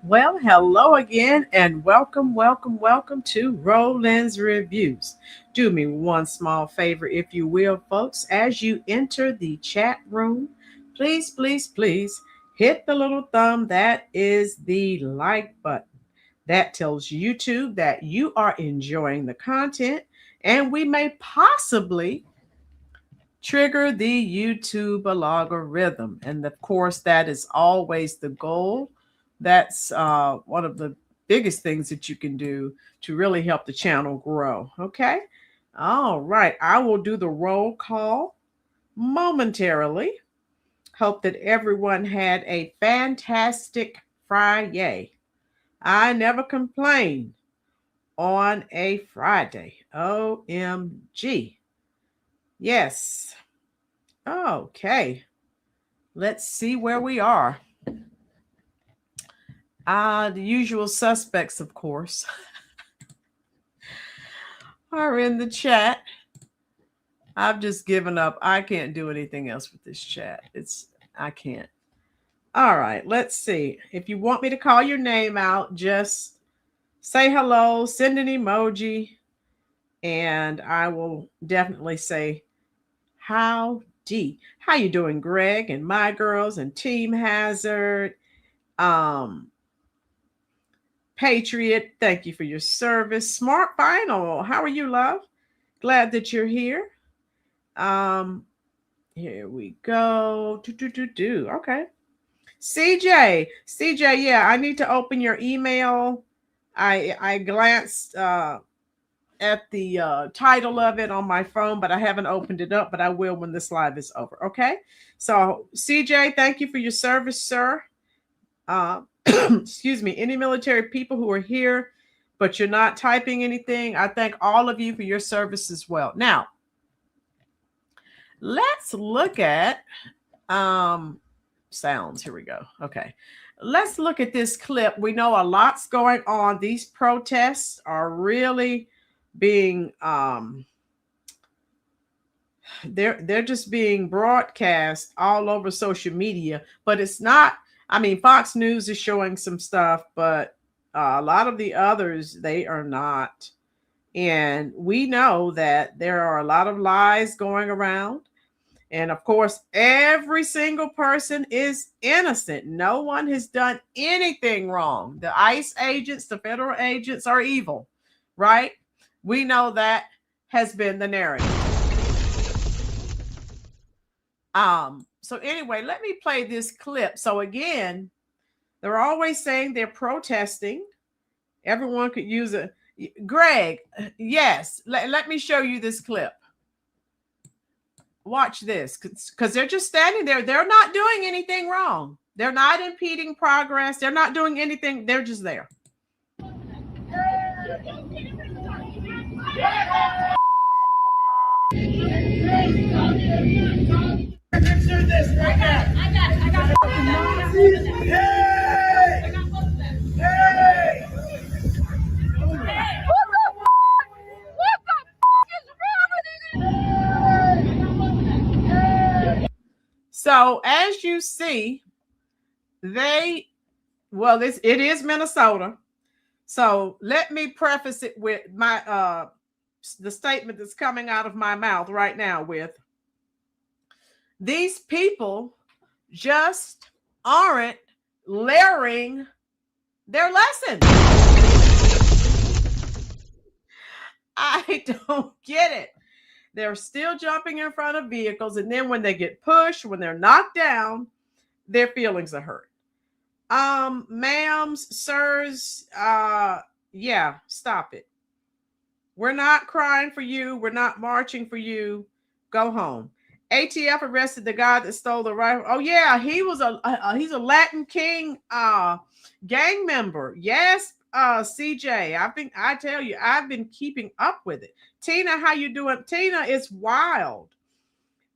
Well, hello again and welcome to Rolynn's Reviews. Do me one small favor, if you will, folks, as you enter the chat room, please hit the little thumb that is the like button. That tells YouTube that you are enjoying the content and we may possibly trigger the YouTube algorithm. And of course, that is always the goal. That's one of the biggest things that you can do to really help the channel grow. Okay. All right. I will do the roll call momentarily. Hope that everyone had a fantastic Friday. I never complain on a Friday. OMG. Yes. Okay. Let's see where we are. The usual suspects, of course, are in the chat. I've just given up. I can't do anything else with this chat. I can't. All right, let's see. If you want me to call your name out, just say hello, send an emoji, and I will definitely say howdy. How you doing, Greg and my girls and Team Hazard? Patriot, thank you for your service. Smart Final, how are you, love? Glad that you're here. Here we go. Okay. CJ, yeah, I need to open your email. I glanced at the title of it on my phone, but I haven't opened it up, but I will when this live is over. Okay. So CJ, thank you for your service, sir. Excuse me, any military people who are here, but you're not typing anything, I thank all of you for your service as well. Now, let's look at sounds. Here we go. Okay. Let's look at this clip. We know a lot's going on. These protests are really being they're just being broadcast all over social media, but it's not. I mean, Fox News is showing some stuff, but a lot of the others, they are not. And we know that there are a lot of lies going around. And of course, every single person is innocent. No one has done anything wrong. The ICE agents, the federal agents are evil, right? We know that has been the narrative. So anyway, let me play this clip. So again, they're always saying they're protesting. Everyone could use a Greg. Yes, let me show you this clip. Watch this, because they're just standing there. They're not doing anything wrong. They're not impeding progress. They're not doing anything. They're just there. Let's do this right now. I got Hey! Hey! What the So as you see, it is Minnesota. So let me preface it with the statement that's coming out of my mouth right now with these people just aren't layering their lessons. I don't get it. They're still jumping in front of vehicles, and then when they get pushed, when they're knocked down, their feelings are hurt. Ma'ams, sirs, yeah, stop it. We're not crying for you. We're not marching for you. Go home. ATF arrested the guy that stole the rifle. Oh yeah, he's a Latin King gang member. Yes, CJ. I've been keeping up with it. Tina, how you doing? Tina, it's wild.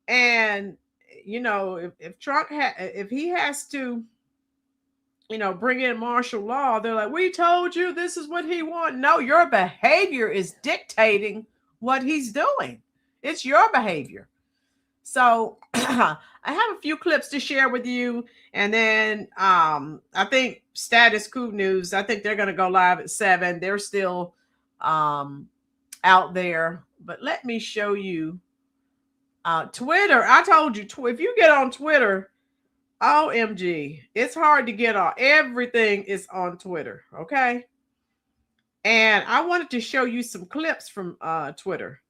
And if Trump if he has to bring in martial law, they're like, we told you this is what he wants. No, your behavior is dictating what he's doing. It's your behavior. So I have a few clips to share with you. And then I think Status Quo News, I think they're going to go live at 7. They're still out there. But let me show you Twitter. I told you, if you get on Twitter, OMG, it's hard to get on. Everything is on Twitter, okay? And I wanted to show you some clips from Twitter.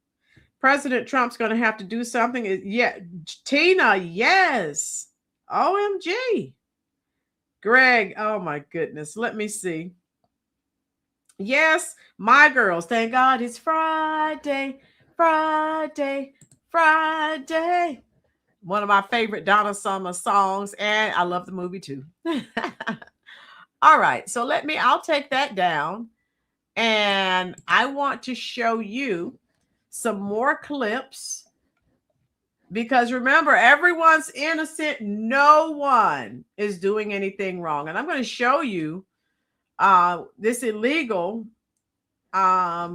President Trump's going to have to do something. Yeah, Tina, yes. OMG. Greg, oh my goodness. Let me see. Yes, my girls. Thank God it's Friday, Friday, Friday. One of my favorite Donna Summer songs, and I love the movie too. All right, so I'll take that down, and I want to show you some more clips, because remember, everyone's innocent. No one is doing anything wrong. And I'm going to show you this illegal. Let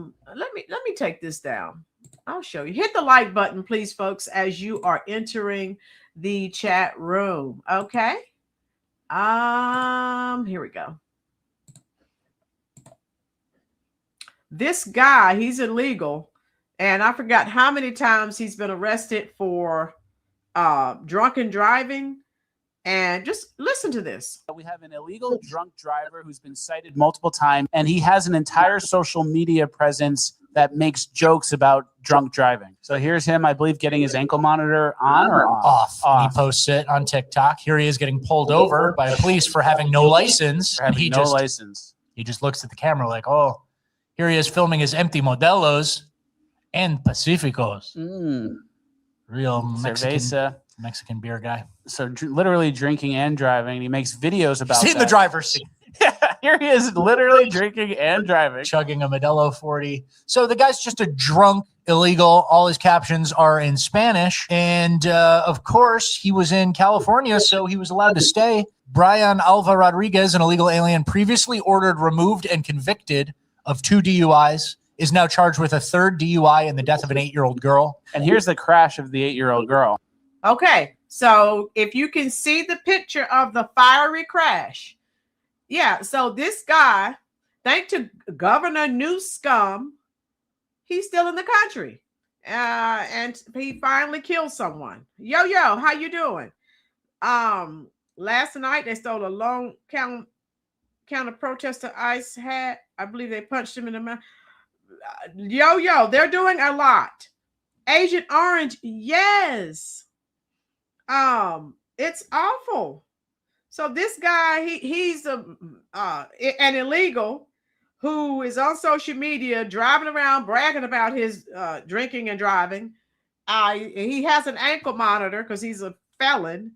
me take this down. I'll show you. Hit the like button, please, folks, as you are entering the chat room. Okay. Here we go. This guy, he's illegal, and I forgot how many times he's been arrested for drunken driving. And just listen to this. We have an illegal drunk driver who's been cited multiple times, and he has an entire social media presence that makes jokes about drunk driving. So here's him, I believe, getting his ankle monitor on or off. He posts it on TikTok. Here he is getting pulled over by police for having no license. He just looks at the camera like, oh, here he is filming his empty Modelos and Pacificos. Real Mexican beer guy. So literally drinking and driving. He makes videos about that. In the driver's seat. Yeah, here he is literally drinking and driving. Chugging a Modelo 40. So the guy's just a drunk, illegal. All his captions are in Spanish. And, of course, he was in California, so he was allowed to stay. Brian Alva Rodriguez, an illegal alien previously ordered, removed, and convicted of 2 DUIs, is now charged with a 3rd DUI and the death of an 8-year-old girl. And here's the crash of the 8-year-old girl. Okay, so if you can see the picture of the fiery crash. Yeah, so this guy, thanks to Governor Newsom, he's still in the country. And he finally killed someone. Yo, how you doing? Last night they stole a long counter protester ICE hat. I believe they punched him in the mouth. Yo, they're doing a lot. Agent Orange, yes. It's awful. So this guy, he's an illegal who is on social media driving around bragging about his drinking and driving. He has an ankle monitor because he's a felon.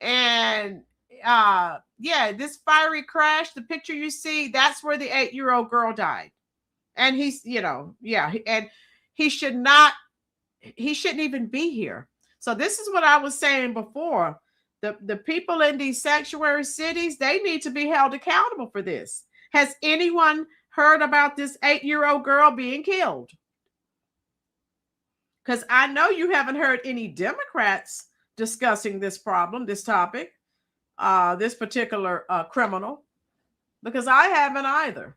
And this fiery crash, the picture you see, that's where the 8-year-old girl died. And he's, and he shouldn't even be here. So this is what I was saying before. The people in these sanctuary cities, they need to be held accountable for this. Has anyone heard about this 8-year-old girl being killed? Because I know you haven't heard any Democrats discussing this problem, this topic, this particular criminal, because I haven't either.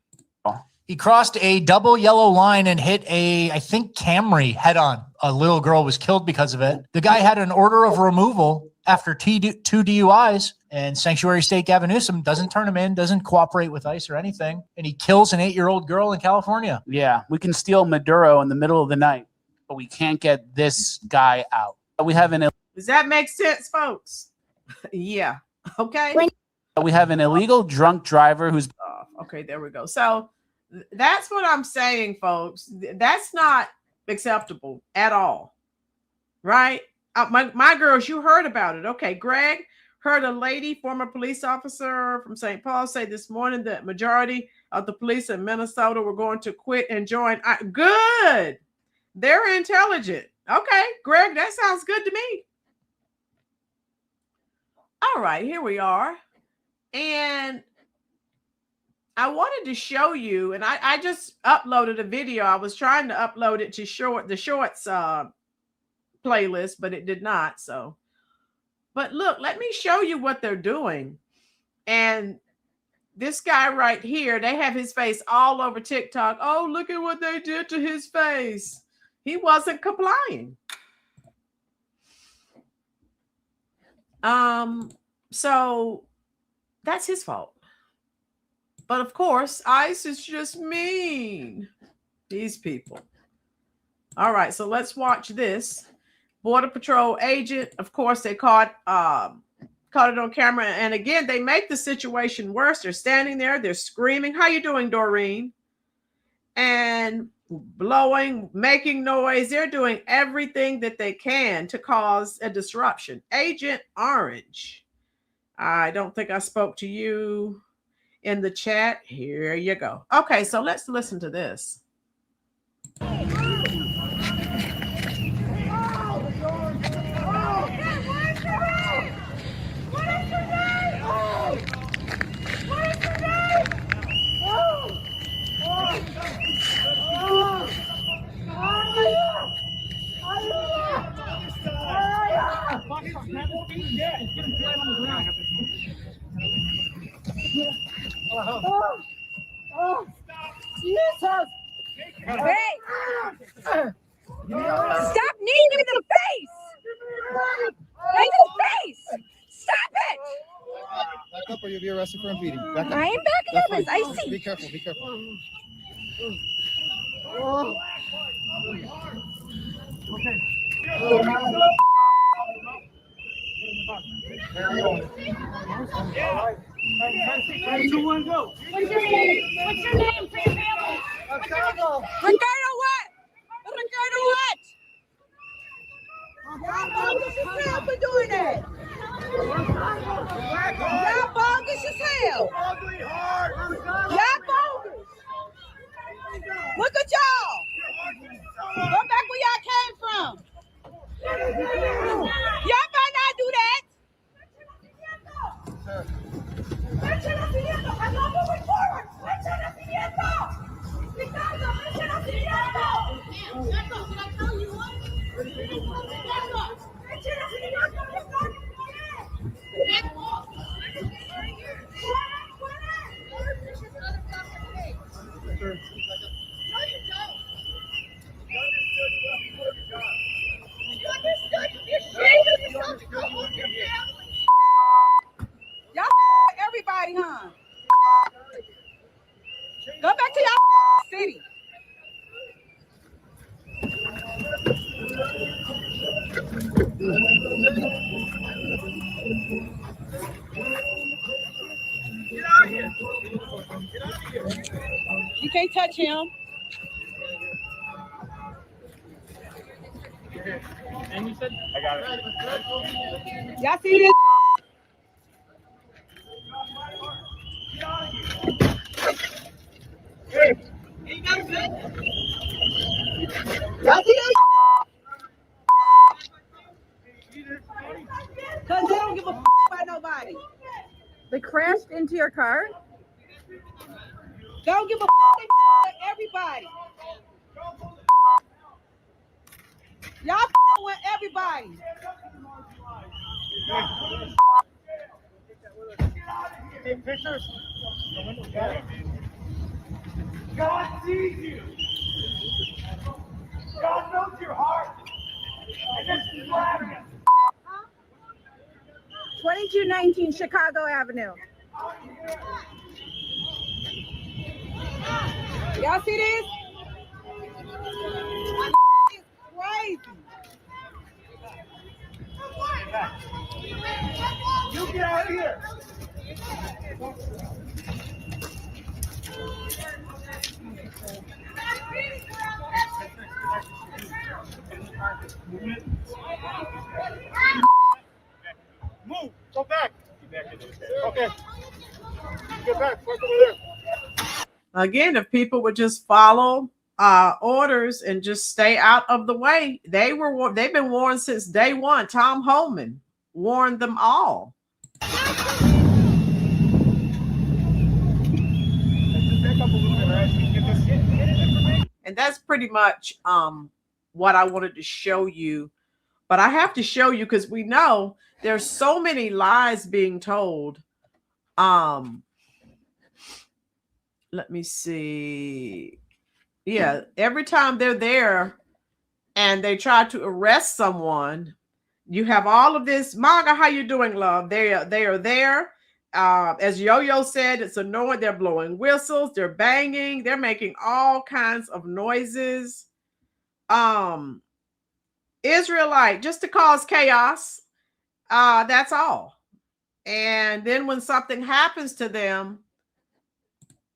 He crossed a double yellow line and hit a, I think, Camry head on. A little girl was killed because of it. The guy had an order of removal after two DUIs, and Sanctuary State Gavin Newsom doesn't turn him in, doesn't cooperate with ICE or anything, and he kills an 8-year-old girl in California. Yeah, we can steal Maduro in the middle of the night, but we can't get this guy out. We have an Does that make sense, folks? Yeah. Okay. we have an illegal drunk driver who's okay, there we go. So that's what I'm saying, folks. That's not acceptable at all. Right? My girls, you heard about it. Okay, Greg heard a lady, former police officer from St. Paul, say this morning that majority of the police in Minnesota were going to quit and join. Good. They're intelligent. Okay, Greg, that sounds good to me. All right, here we are. And I wanted to show you, and I just uploaded a video. I was trying to upload it to the shorts playlist, but it did not. So, but look, let me show you what they're doing. And this guy right here, they have his face all over TikTok. Oh, look at what they did to his face. He wasn't complying. So that's his fault. But of course, ICE is just mean. These people. All right, so let's watch this. Border Patrol agent, of course, they caught it on camera. And again, they make the situation worse. They're standing there, they're screaming. How you doing, Doreen? And blowing, making noise. They're doing everything that they can to cause a disruption. Agent Orange. I don't think I spoke to you in the chat. Here you go. Okay, so let's listen to this. Jesus! Hey! Stop kneeing him in the face! Right in the face! Stop it! Back up or you'll be arrested for impeding. Back up. I ain't backing up. It's icy. Be careful, be careful. Ricardo what? Ricardo what? Y'all bogus as hell for doing that. Y'all bogus as hell. Y'all bogus. Look at y'all. Go back where y'all came from. Y'all might not do that. Y'all everybody, huh? Go back to y'all city. Get out of here. Get out of here. You can't touch him. And you said, I got it. Y'all see this? Get out of here. Hey, you got it. Y'all see this? Cause they don't give a about nobody. They crashed into your car? They don't give a about everybody. Y'all with everybody. Take pictures. God sees you. God knows your heart. And this is laughing. 2219 Chicago Avenue. Y'all see this? It's crazy. You get out of here. Move. Go back. Okay. Get back. Park over there. Again, if people would just follow orders and just stay out of the way, they've been warned since day one. Tom Holman warned them all. And that's pretty much what I wanted to show you. But I have to show you because we know there's so many lies being told. Let me see. Yeah, every time they're there and they try to arrest someone, you have all of this. Marga, how you doing, love? They are there. As Yo-Yo said, it's annoying. They're blowing whistles, they're banging, they're making all kinds of noises. Israelite, just to cause chaos. That's all. And then when something happens to them,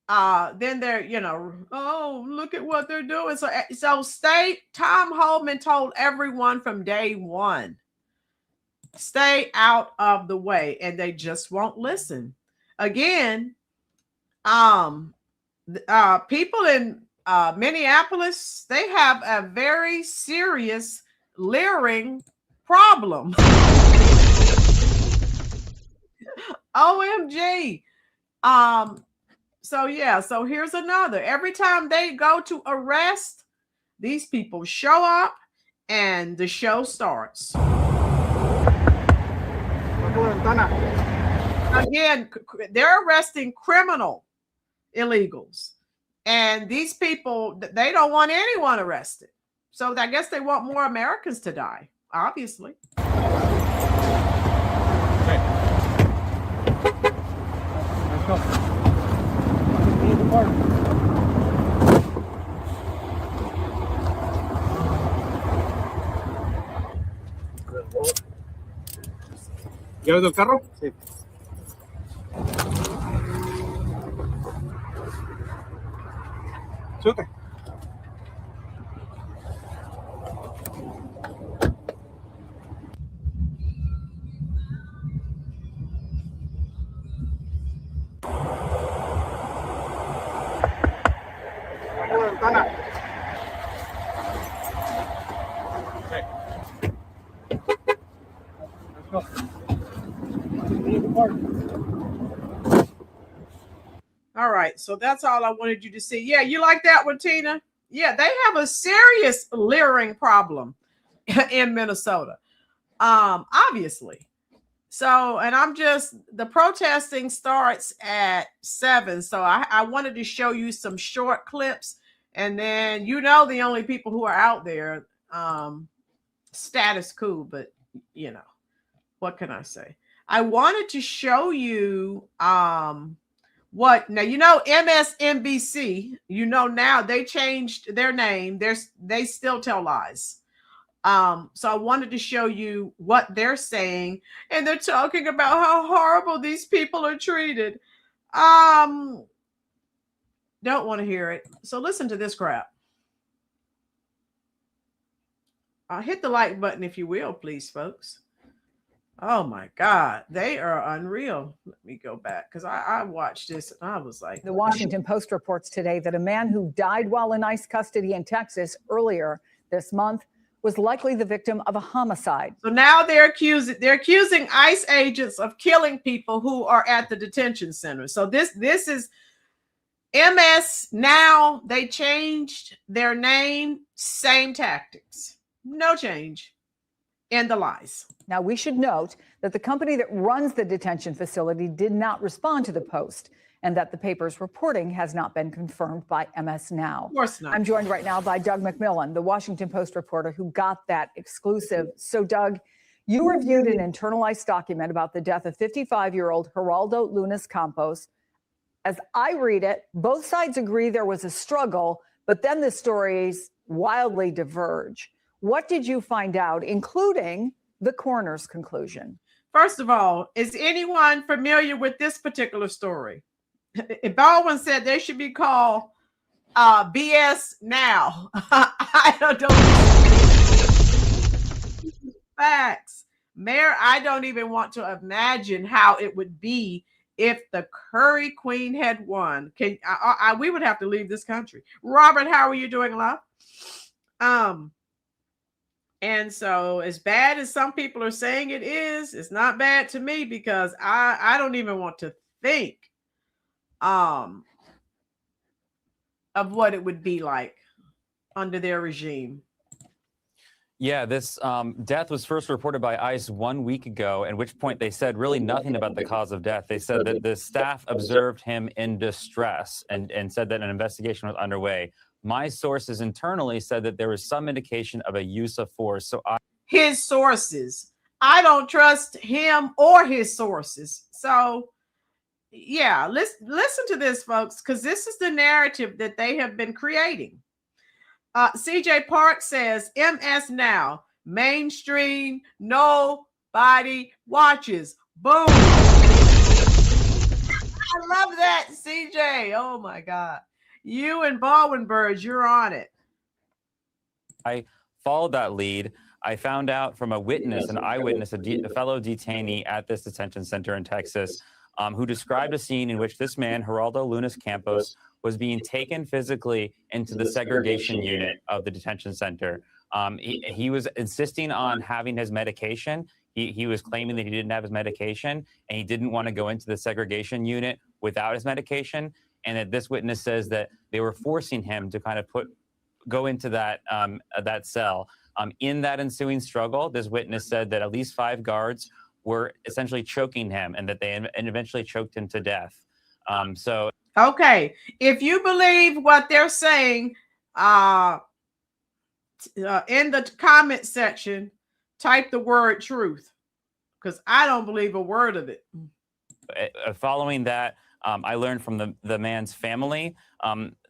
then they're, oh, look at what they're doing. So Tom Holman told everyone from day one, stay out of the way, and they just won't listen. Again, people in Minneapolis, they have a very serious leering problem. OMG. So here's another. Every time they go to arrest, these people show up and the show starts. Again, they're arresting criminal illegals. And these people, they don't want anyone arrested. So I guess they want more Americans to die, obviously. Okay. Let's go. ¿Quieres del carro? Sí. Súbete. Abre la ventana. Okay. Let's go. All right, so that's all I wanted you to see. Yeah, you like that one, Tina? Yeah, they have a serious leering problem in Minnesota, obviously. So, and the protesting starts at 7. So I wanted to show you some short clips, and then the only people who are out there, status quo, but what can I say? I wanted to show you what now, MSNBC, now they changed their name. They still tell lies. So I wanted to show you what they're saying, and they're talking about how horrible these people are treated. Don't want to hear it. So listen to this crap. Hit the like button if you will, please, folks. Oh my God, they are unreal. Let me go back because I watched this and I was like. The Washington Post reports today that a man who died while in ICE custody in Texas earlier this month was likely the victim of a homicide. So now they're accusing ICE agents of killing people who are at the detention center. So this is MS. Now they changed their name, same tactics, no change. in the lies. Now, we should note that the company that runs the detention facility did not respond to the post, and that the paper's reporting has not been confirmed by MS Now. Of course not. I'm joined right now by Doug McMillan, the Washington Post reporter who got that exclusive. So, Doug, you reviewed an internalized document about the death of 55-year-old Geraldo Lunas Campos. As I read it, both sides agree there was a struggle, but then the stories wildly diverge. What did you find out, including the coroner's conclusion? First of all, is anyone familiar with this particular story? Baldwin said they should be called BS Now. I don't know. Facts. Mayor, I don't even want to imagine how it would be if the Curry Queen had won. We would have to leave this country. Robert, how are you doing, love? And so as bad as some people are saying it is, it's not bad to me, because I don't even want to think of what it would be like under their regime. Yeah, this death was first reported by ICE 1 week ago, at which point they said really nothing about the cause of death. They said that the staff observed him in distress and said that an investigation was underway. My sources internally said that there was some indication of a use of force. So his sources, I don't trust him or his sources. So yeah, listen to this, folks, because this is the narrative that they have been creating. CJ Park says, MS Now, mainstream, nobody watches. Boom. I love that, CJ. Oh my God. You and Baldwin Birds, you're on it. I followed that lead. I found out from a witness, an eyewitness, a fellow detainee at this detention center in Texas, who described a scene in which this man, Geraldo Lunas Campos, was being taken physically into the segregation unit of the detention center. He was insisting on having his medication. He was claiming that he didn't have his medication, and he didn't want to go into the segregation unit without his medication. And that this witness says that they were forcing him to kind of go into that cell. In that ensuing struggle, this witness said that at least 5 guards were essentially choking him, and that they eventually choked him to death. Okay, if you believe what they're saying, in the comment section, type the word truth, because I don't believe a word of it. Following that, I learned from the man's family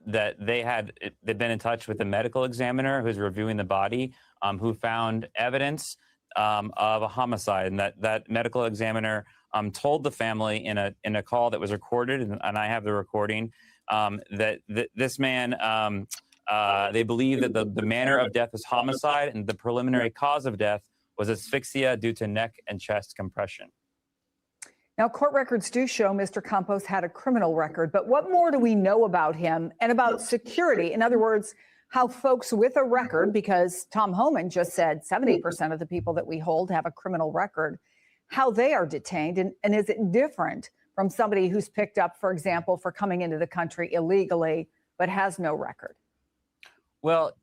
that they'd been in touch with the medical examiner who's reviewing the body, who found evidence of a homicide, and that medical examiner told the family in a call that was recorded, and I have the recording, that this man, they believe that the manner of death was homicide, and the preliminary cause of death was asphyxia due to neck and chest compression. Now, court records do show Mr. Campos had a criminal record, but what more do we know about him and about security? In other words, how folks with a record, because Tom Homan just said 70% of the people that we hold have a criminal record, how they are detained, and is it different from somebody who's picked up, for example, for coming into the country illegally but has no record? Well,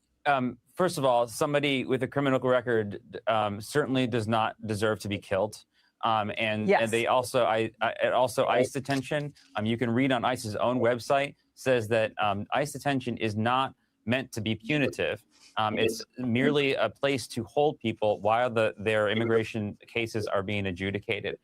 first of all, somebody with a criminal record certainly does not deserve to be killed. And they also, ICE detention, you can read on ICE's own website, says that ICE detention is not meant to be punitive. It's merely a place to hold people while their immigration cases are being adjudicated.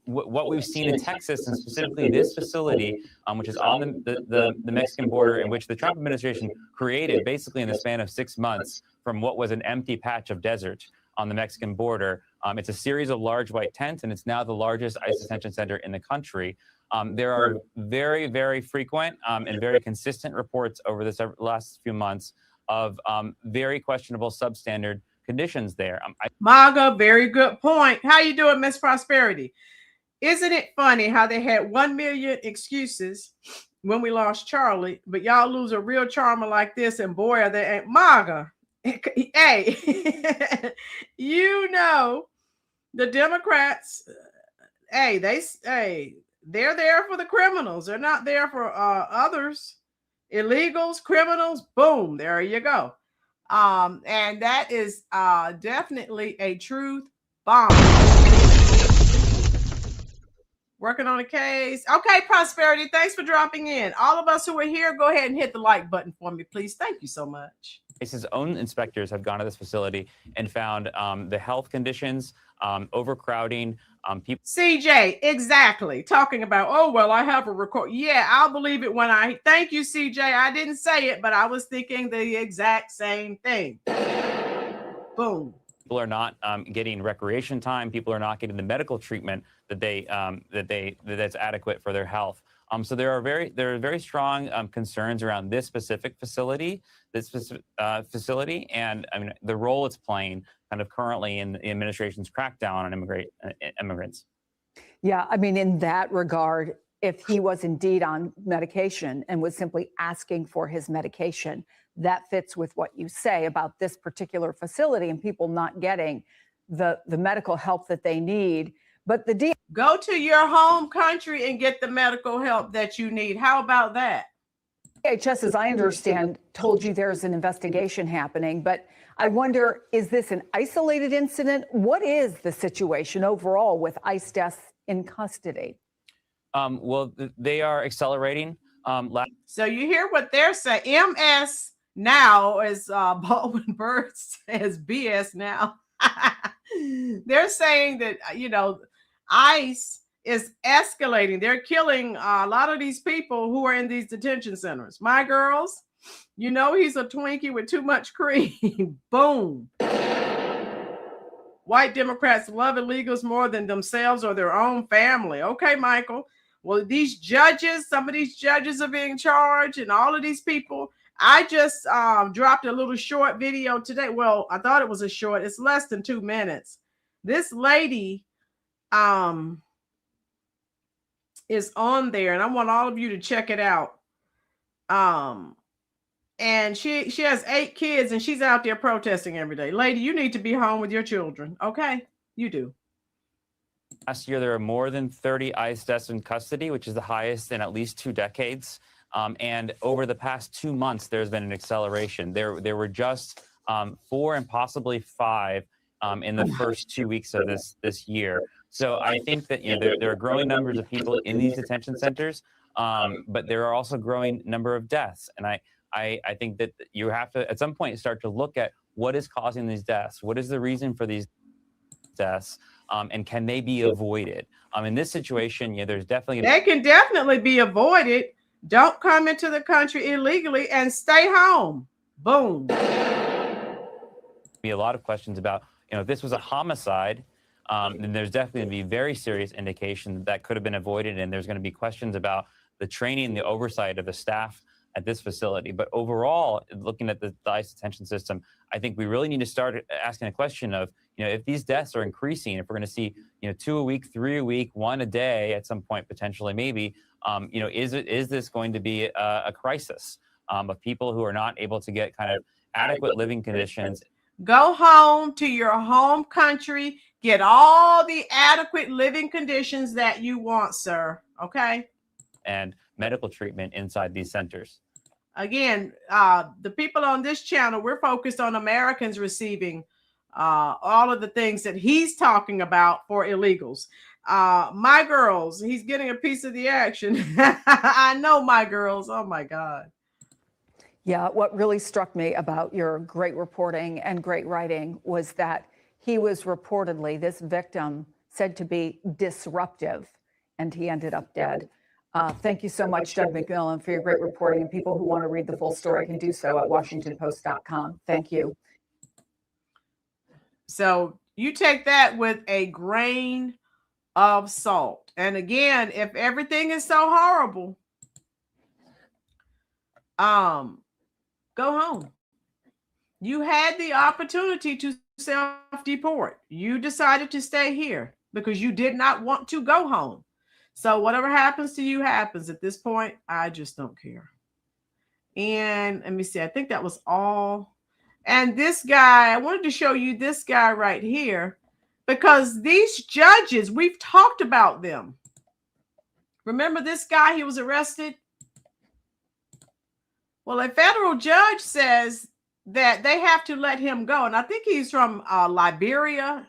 What we've seen in Texas, and specifically this facility, which is on the Mexican border, in which the Trump administration created basically in the span of 6 months from what was an empty patch of desert on the Mexican border. It's a series of large white tents, and it's now the largest ICE detention center in the country. There are very, very frequent and very consistent reports over this last few months of very questionable substandard conditions there. MAGA, very good point. How you doing, Miss Prosperity? Isn't it funny how they had 1 million excuses when we lost Charlie, but y'all lose a real charmer like this, and boy, are they MAGA. Hey, you know, the Democrats, they're there for the criminals. They're not there for others. Illegals, criminals, boom, there you go. And that is definitely a truth bomb. Working on a case. Okay, Prosperity, thanks for dropping in. All of us who are here, go ahead and hit the like button for me, please. Thank you so much. His own inspectors have gone to this facility and found the health conditions, overcrowding, people. CJ, exactly. Talking about, oh, well, I have a record. Yeah, I'll believe it when I, thank you, CJ. I didn't say it, but I was thinking the exact same thing. Boom. People are not getting recreation time. People are not getting the medical treatment that's adequate for their health. So there are very strong concerns around this specific facility, and I mean the role it's playing kind of currently in the administration's crackdown on immigrants. Yeah, I mean, in that regard, if he was indeed on medication and was simply asking for his medication, that fits with what you say about this particular facility and people not getting the medical help that they need. But go to your home country and get the medical help that you need. How about that? DHS, as I understand, told you there's an investigation happening, but I wonder, is this an isolated incident? What is the situation overall with ICE deaths in custody? Well, they are accelerating. So you hear what they're saying. MS now, as Baldwin Bird says, BS now. They're saying that, you know, ICE is escalating. They're killing a lot of these people who are in these detention centers. My girls, you know, he's a Twinkie with too much cream. Boom. White Democrats love illegals more than themselves or their own family. Okay, Michael. Well, these judges, some of these judges are being charged, and all of these people. I just dropped a little short video today. Well, I thought it was a short. It's less than 2 minutes. This lady is on there, and I want all of you to check it out. And she has 8 kids, and she's out there protesting every day. Lady, you need to be home with your children. Okay, you do. Last year, there were more than 30 ICE deaths in custody, which is the highest in at least 2 decades. And over the past 2 months, there's been an acceleration. There were just 4 and possibly 5 in the first 2 weeks of this year. So I think that, you know, there are growing numbers of people in these detention centers, but there are also growing number of deaths. And I think that you have to, at some point, start to look at what is causing these deaths. What is the reason for these deaths? And can they be avoided? In this situation, yeah, there's definitely... They can definitely be avoided. Don't come into the country illegally and stay home. Boom. Be a lot of questions about, you know, if this was a homicide, then there's definitely going to be very serious indication that could have been avoided, and there's going to be questions about the training and the oversight of the staff at this facility. But overall, looking at the ICE detention system, I think we really need to start asking a question of, you know, if these deaths are increasing, if we're going to see, you know, 2 a week, 3 a week, 1 a day at some point, potentially, maybe, you know, is this going to be a crisis of people who are not able to get kind of adequate living conditions? Go home to your home country, get all the adequate living conditions that you want, sir. Okay. And medical treatment inside these centers. Again, the people on this channel, we're focused on Americans receiving all of the things that he's talking about for illegals. My girls, he's getting a piece of the action. I know, my girls. Oh, my God. Yeah, what really struck me about your great reporting and great writing was that he was reportedly, this victim, said to be disruptive, and he ended up dead. Thank you so much, Doug McMillan, for your great reporting. And people who want to read the full story can do so at WashingtonPost.com. Thank you. So you take that with a grain of salt. And again, if everything is so horrible, go home. You had the opportunity to self-deport. You decided to stay here because you did not want to go home. So whatever happens to you happens. At this point, I just don't care. And let me see. I think that was all. And this guy, I wanted to show you this guy right here, because these judges, we've talked about them. Remember this guy, he was arrested? Well, a federal judge says that they have to let him go. And I think he's from Liberia,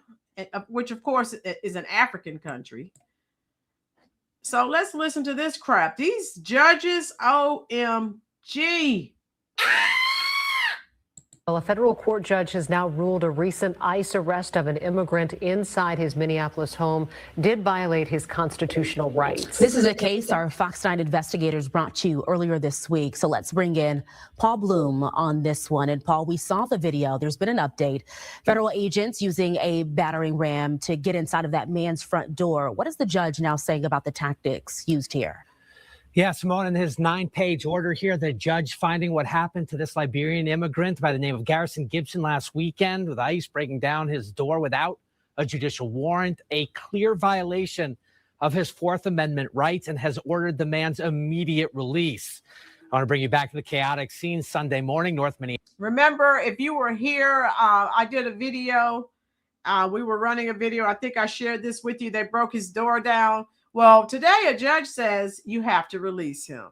which of course is an African country. So let's listen to this crap. These judges, OMG. Well, a federal court judge has now ruled a recent ICE arrest of an immigrant inside his Minneapolis home did violate his constitutional rights. This is a case our Fox 9 investigators brought you earlier this week. So let's bring in Paul Bloom on this one. And Paul, we saw the video. There's been an update. Federal agents using a battering ram to get inside of that man's front door. What is the judge now saying about the tactics used here? Yeah, Simone, in his 9-page order here, the judge finding what happened to this Liberian immigrant by the name of Garrison Gibson last weekend, with ICE breaking down his door without a judicial warrant, a clear violation of his Fourth Amendment rights, and has ordered the man's immediate release. I want to bring you back to the chaotic scene Sunday morning, North Minneapolis. Remember, if you were here, I did a video. We were running a video. I think I shared this with you. They broke his door down. Well, today a judge says you have to release him.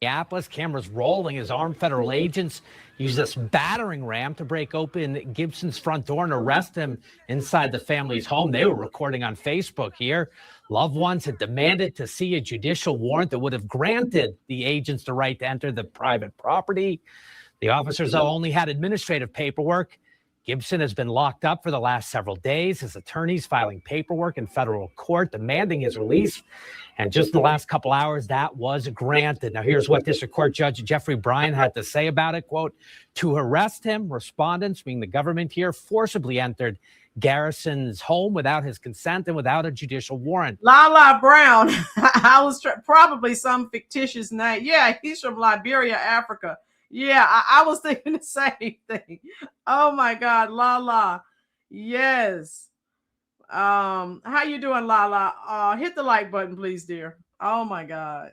Minneapolis, cameras rolling as armed federal agents use this battering ram to break open Gibson's front door and arrest him inside the family's home. They were recording on Facebook here. Loved ones had demanded to see a judicial warrant that would have granted the agents the right to enter the private property. The officers only had administrative paperwork. Gibson has been locked up for the last several days. His attorneys filing paperwork in federal court demanding his release. And just the last couple hours, that was granted. Now, here's what District Court Judge Jeffrey Bryan had to say about it. Quote, to arrest him, respondents, being the government here, forcibly entered Garrison's home without his consent and without a judicial warrant. Lala Brown. I was probably some fictitious name. Yeah, he's from Liberia, Africa. Yeah, I was thinking the same thing. Oh my God, Lala. Yes. How you doing, Lala? Hit the like button, please, dear. Oh my God.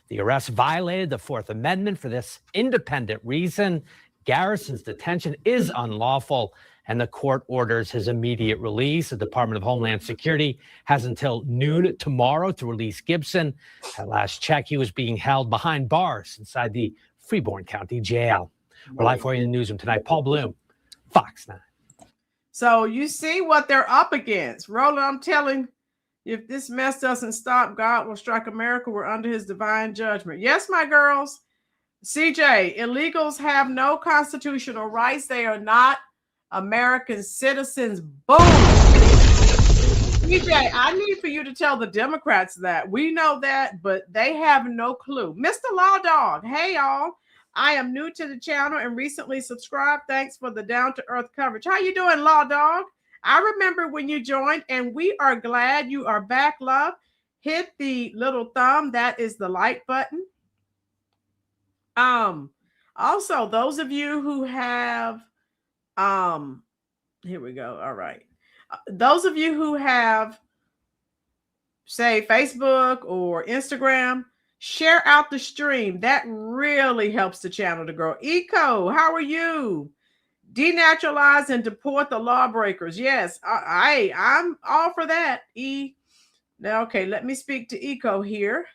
The arrest violated the Fourth Amendment for this independent reason. Garrison's detention is unlawful, and the court orders his immediate release. The Department of Homeland Security has until noon tomorrow to release Gibson. At last check, he was being held behind bars inside the Freeborn County Jail. We're live for you in the newsroom tonight. Paul Bloom, Fox 9. So you see what they're up against. Rolynn, I'm telling you, if this mess doesn't stop, God will strike America. We're under his divine judgment. Yes, my girls. CJ, illegals have no constitutional rights. They are not American citizens. Boom. CJ, I need for you to tell the Democrats that. We know that, but they have no clue. Mr. Law Dog, hey, y'all. I am new to the channel and recently subscribed. Thanks for the down-to-earth coverage. How you doing, Law Dog? I remember when you joined, and we are glad you are back, love. Hit the little thumb. That is the like button. Also, those of you who have, here we go. All right. Those of you who have, say, Facebook or Instagram, share out the stream. That really helps the channel to grow. Eco, how are you? Denaturalize and deport the lawbreakers. Yes, I'm all for that. Now, okay, let me speak to Eco here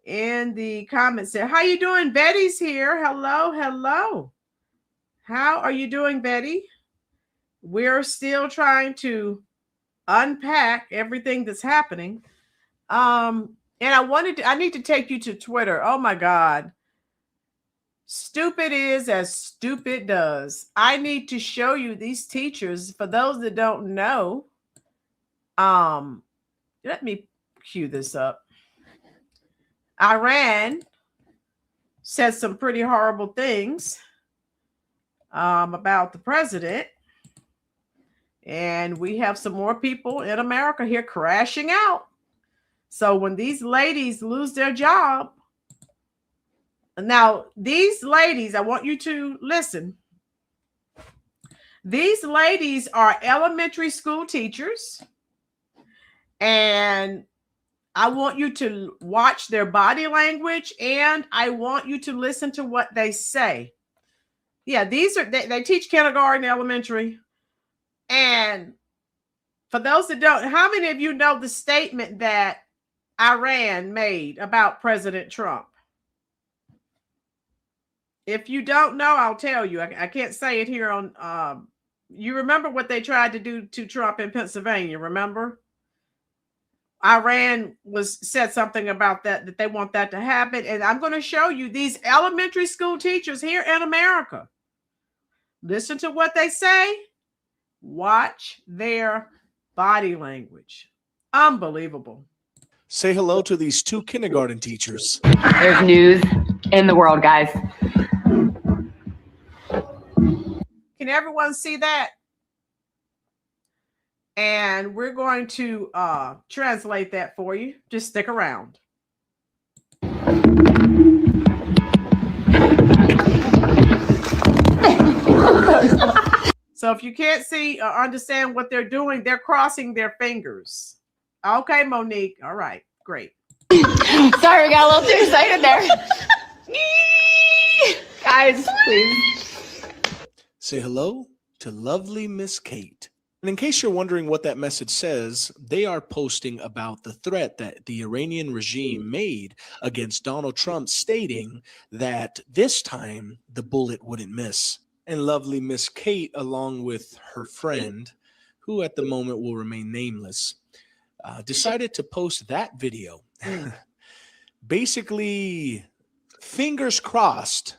in the comments. How you doing? Betty's here. Hello, hello. How are you doing, Betty? We're still trying to unpack everything that's happening. And I need to take you to Twitter. Oh my God. Stupid is as stupid does. I need to show you these teachers. For those that don't know, let me cue this up. Iran said some pretty horrible things about the president. And we have some more people in America here crashing out. So when these ladies lose their job, now these ladies, I want you to listen. These ladies are elementary school teachers, and I want you to watch their body language, and I want you to listen to what they say. Yeah, these are they teach kindergarten, elementary, and for those that don't, how many of you know the statement that Iran made about President Trump? If you don't know, I'll tell you. I can't say it here on. You remember what they tried to do to Trump in Pennsylvania? Remember, Iran said something about that they want that to happen, and I'm going to show you these elementary school teachers here in America. Listen to what they say. Watch their body language. Unbelievable. Say hello to these two kindergarten teachers. There's news in the world, guys. Can everyone see that? And we're going to translate that for you. Just stick around. So if you can't see or understand what they're doing, they're crossing their fingers. Okay, Monique. All right, great. Sorry, we got a little too excited there. Guys, please. Say hello to lovely Miss Kate. And in case you're wondering what that message says, they are posting about the threat that the Iranian regime made against Donald Trump, stating that this time the bullet wouldn't miss. And lovely Miss Kate, along with her friend, who at the moment will remain nameless, decided to post that video. Basically, fingers crossed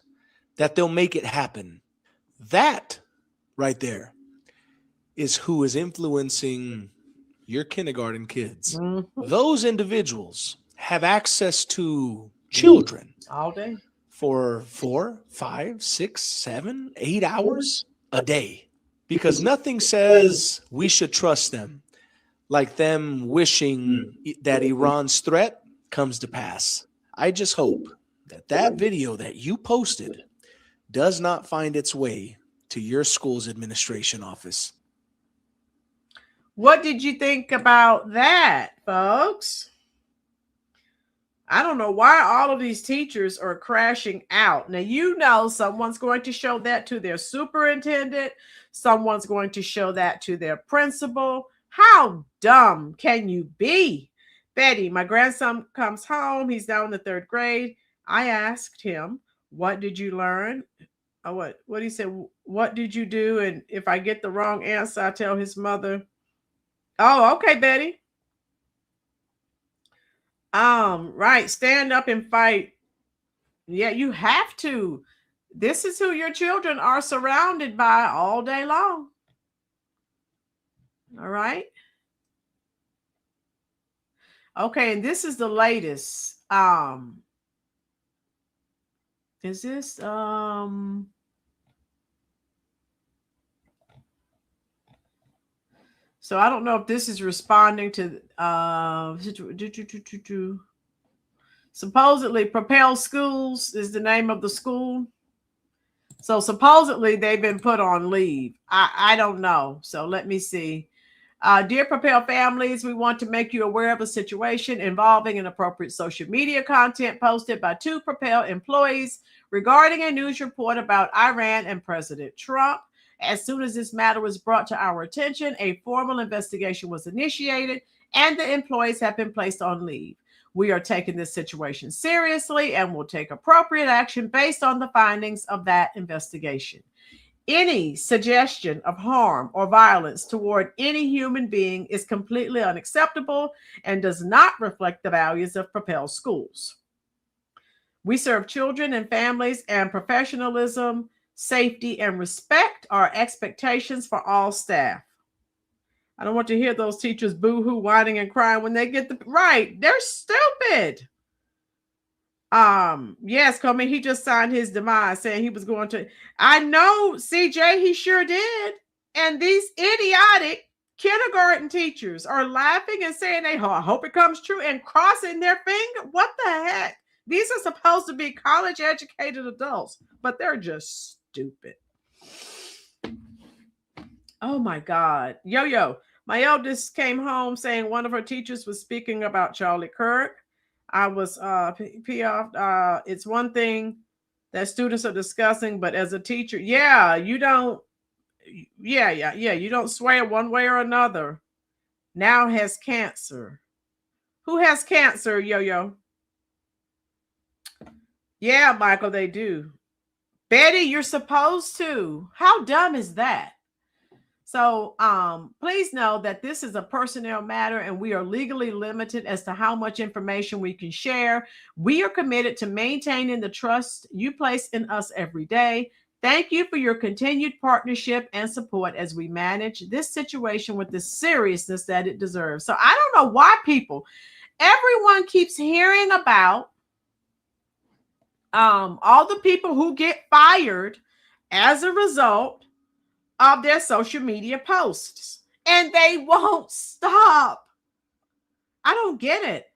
that they'll make it happen. That right there is who is influencing your kindergarten kids. Those individuals have access to children all day for 4, 5, 6, 7, 8 hours a day, because nothing says we should trust them like them wishing that Iran's threat comes to pass. I just hope that that video that you posted does not find its way to your school's administration office. What did you think about that, folks? I don't know why all of these teachers are crashing out. Now, you know, someone's going to show that to their superintendent. Someone's going to show that to their principal. How dumb can you be? Betty, my grandson comes home. He's now in the 3rd grade. I asked him, what did you learn? What he said, what did you do? And if I get the wrong answer, I tell his mother. Oh, okay, Betty. Right. Stand up and fight. Yeah, you have to. This is who your children are surrounded by all day long. All right. Okay, and this is the latest. Is this so I don't know if this is responding to supposedly Propel Schools is the name of the school. So supposedly they've been put on leave. I don't know. So let me see. Dear Propel families, we want to make you aware of a situation involving inappropriate social media content posted by 2 Propel employees regarding a news report about Iran and President Trump. As soon as this matter was brought to our attention, a formal investigation was initiated and the employees have been placed on leave. We are taking this situation seriously and will take appropriate action based on the findings of that investigation. Any suggestion of harm or violence toward any human being is completely unacceptable and does not reflect the values of Propel Schools. We serve children and families, and professionalism, safety, and respect are expectations for all staff. I don't want to hear those teachers boo-hoo, whining, and crying when they get the right. They're stupid. Yes, Comey, he just signed his demise saying he was going to. I know, CJ, he sure did. And these idiotic kindergarten teachers are laughing and saying, I hope it comes true, and crossing their finger. What the heck? These are supposed to be college educated adults, but they're just stupid. Oh my God. Yo, my eldest came home saying one of her teachers was speaking about Charlie Kirk. I was off. It's one thing that students are discussing, but as a teacher, you don't swear one way or another. Now has cancer. Who has cancer, Yo? Yeah, Michael, they do. Betty, you're supposed to. How dumb is that? So please know that this is a personnel matter and we are legally limited as to how much information we can share. We are committed to maintaining the trust you place in us every day. Thank you for your continued partnership and support as we manage this situation with the seriousness that it deserves. So I don't know why everyone keeps hearing about all the people who get fired as a result of their social media posts, and they won't stop. I don't get it.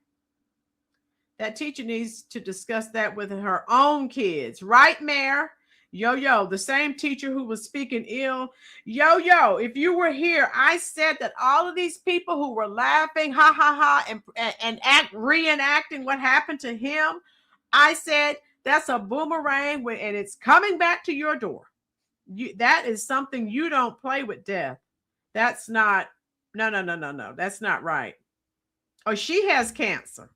That teacher needs to discuss that with her own kids, right, Mayor? Yo, the same teacher who was speaking ill. Yo, if you were here, I said that all of these people who were laughing, ha ha ha, and reenacting what happened to him, I said that's a boomerang and it's coming back to your door. That is something you don't play with death. That's not, no. That's not right. Oh, she has cancer.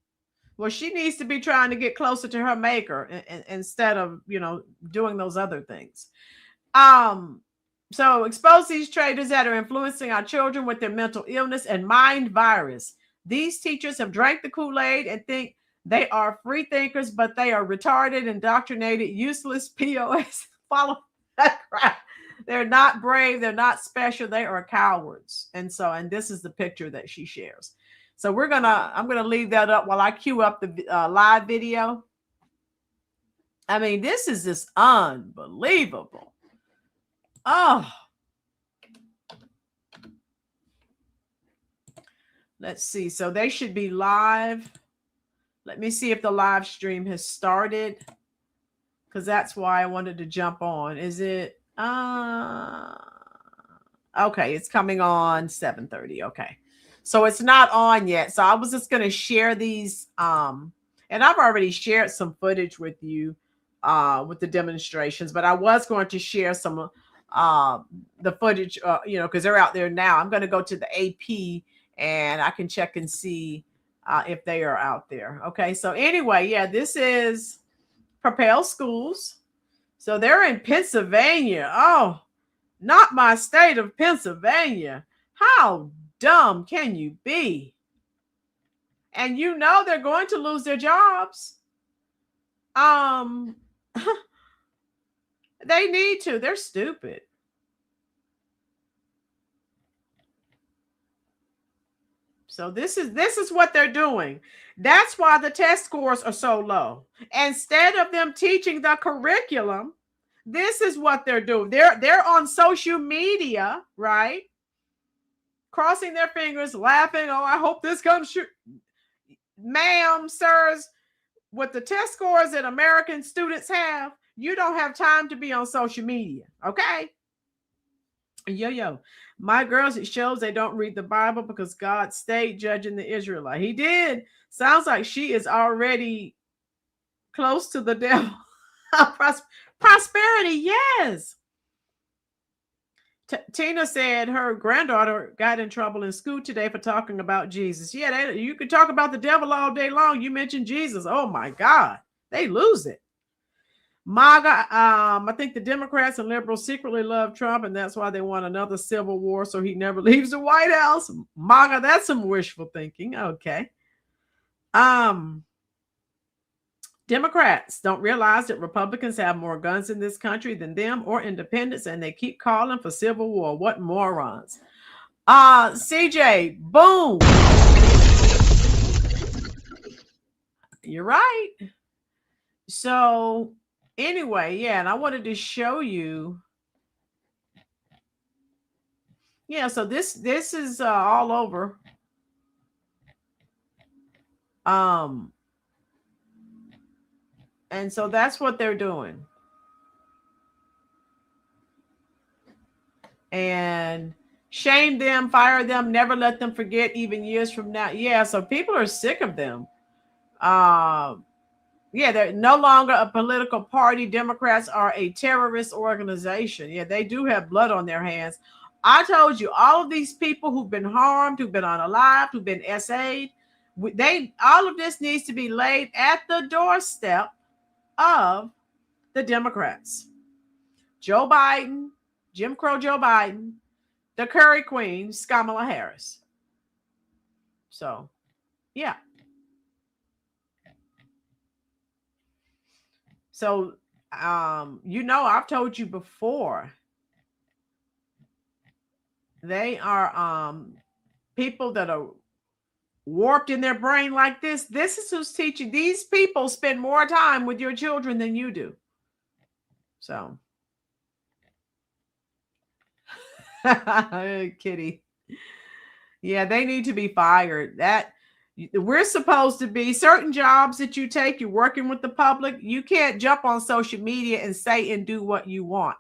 Well, she needs to be trying to get closer to her maker instead of, doing those other things. So expose these traitors that are influencing our children with their mental illness and mind virus. These teachers have drank the Kool-Aid and think they are free thinkers, but they are retarded, indoctrinated, useless POS. Follow that crap. They're not brave. They're not special. They are cowards. And this is the picture that she shares. So I'm going to leave that up while I queue up the live video. I mean, this is just unbelievable. Oh, let's see. So they should be live. Let me see if the live stream has started, because that's why I wanted to jump on. Is it? Okay, it's coming on 7:30. Okay. So it's not on yet. So I was just going to share these. And I've already shared some footage with you with the demonstrations, but I was going to share some the footage, because they're out there now. I'm going to go to the AP and I can check and see if they are out there. Okay. So anyway, yeah, this is Propel Schools. So they're in Pennsylvania. Oh, not my state of Pennsylvania. How dumb can you be? And they're going to lose their jobs. They need to. They're stupid. So this is what they're doing. That's why the test scores are so low. Instead of them teaching the curriculum, this is what they're doing. They're on social media, right? Crossing their fingers, laughing. Oh, I hope this comes true. Ma'am, sirs, with the test scores that American students have, you don't have time to be on social media, okay? Yo, my girls, it shows they don't read the Bible because God stayed judging the Israelite. He did. Sounds like she is already close to the devil. Prosperity, yes. Tina said her granddaughter got in trouble in school today for talking about Jesus. Yeah, you could talk about the devil all day long. You mentioned Jesus. Oh my God, they lose it. MAGA, I think the Democrats and liberals secretly love Trump, and that's why they want another civil war so he never leaves the White House. MAGA, that's some wishful thinking. Okay. Democrats don't realize that Republicans have more guns in this country than them or independents, and they keep calling for civil war. What morons. CJ, boom. You're right. So anyway, yeah, and I wanted to show you. Yeah, so this is all over. And so that's what they're doing. And shame them, fire them, never let them forget even years from now. Yeah, so people are sick of them. Yeah, they're no longer a political party. Democrats are a terrorist organization. Yeah, they do have blood on their hands. I told you, all of these people who've been harmed, who've been unalived, who've been SA'd, all of this needs to be laid at the doorstep of the Democrats. Joe Biden, Jim Crow Joe Biden, the Curry Queen, Kamala Harris. So, yeah. So, I've told you before, they are people that are warped in their brain like this. This is who's teaching. These people spend more time with your children than you do. So, Kitty. Yeah, they need to be fired. We're supposed to be certain jobs that you take, you're working with the public. You can't jump on social media and say and do what you want.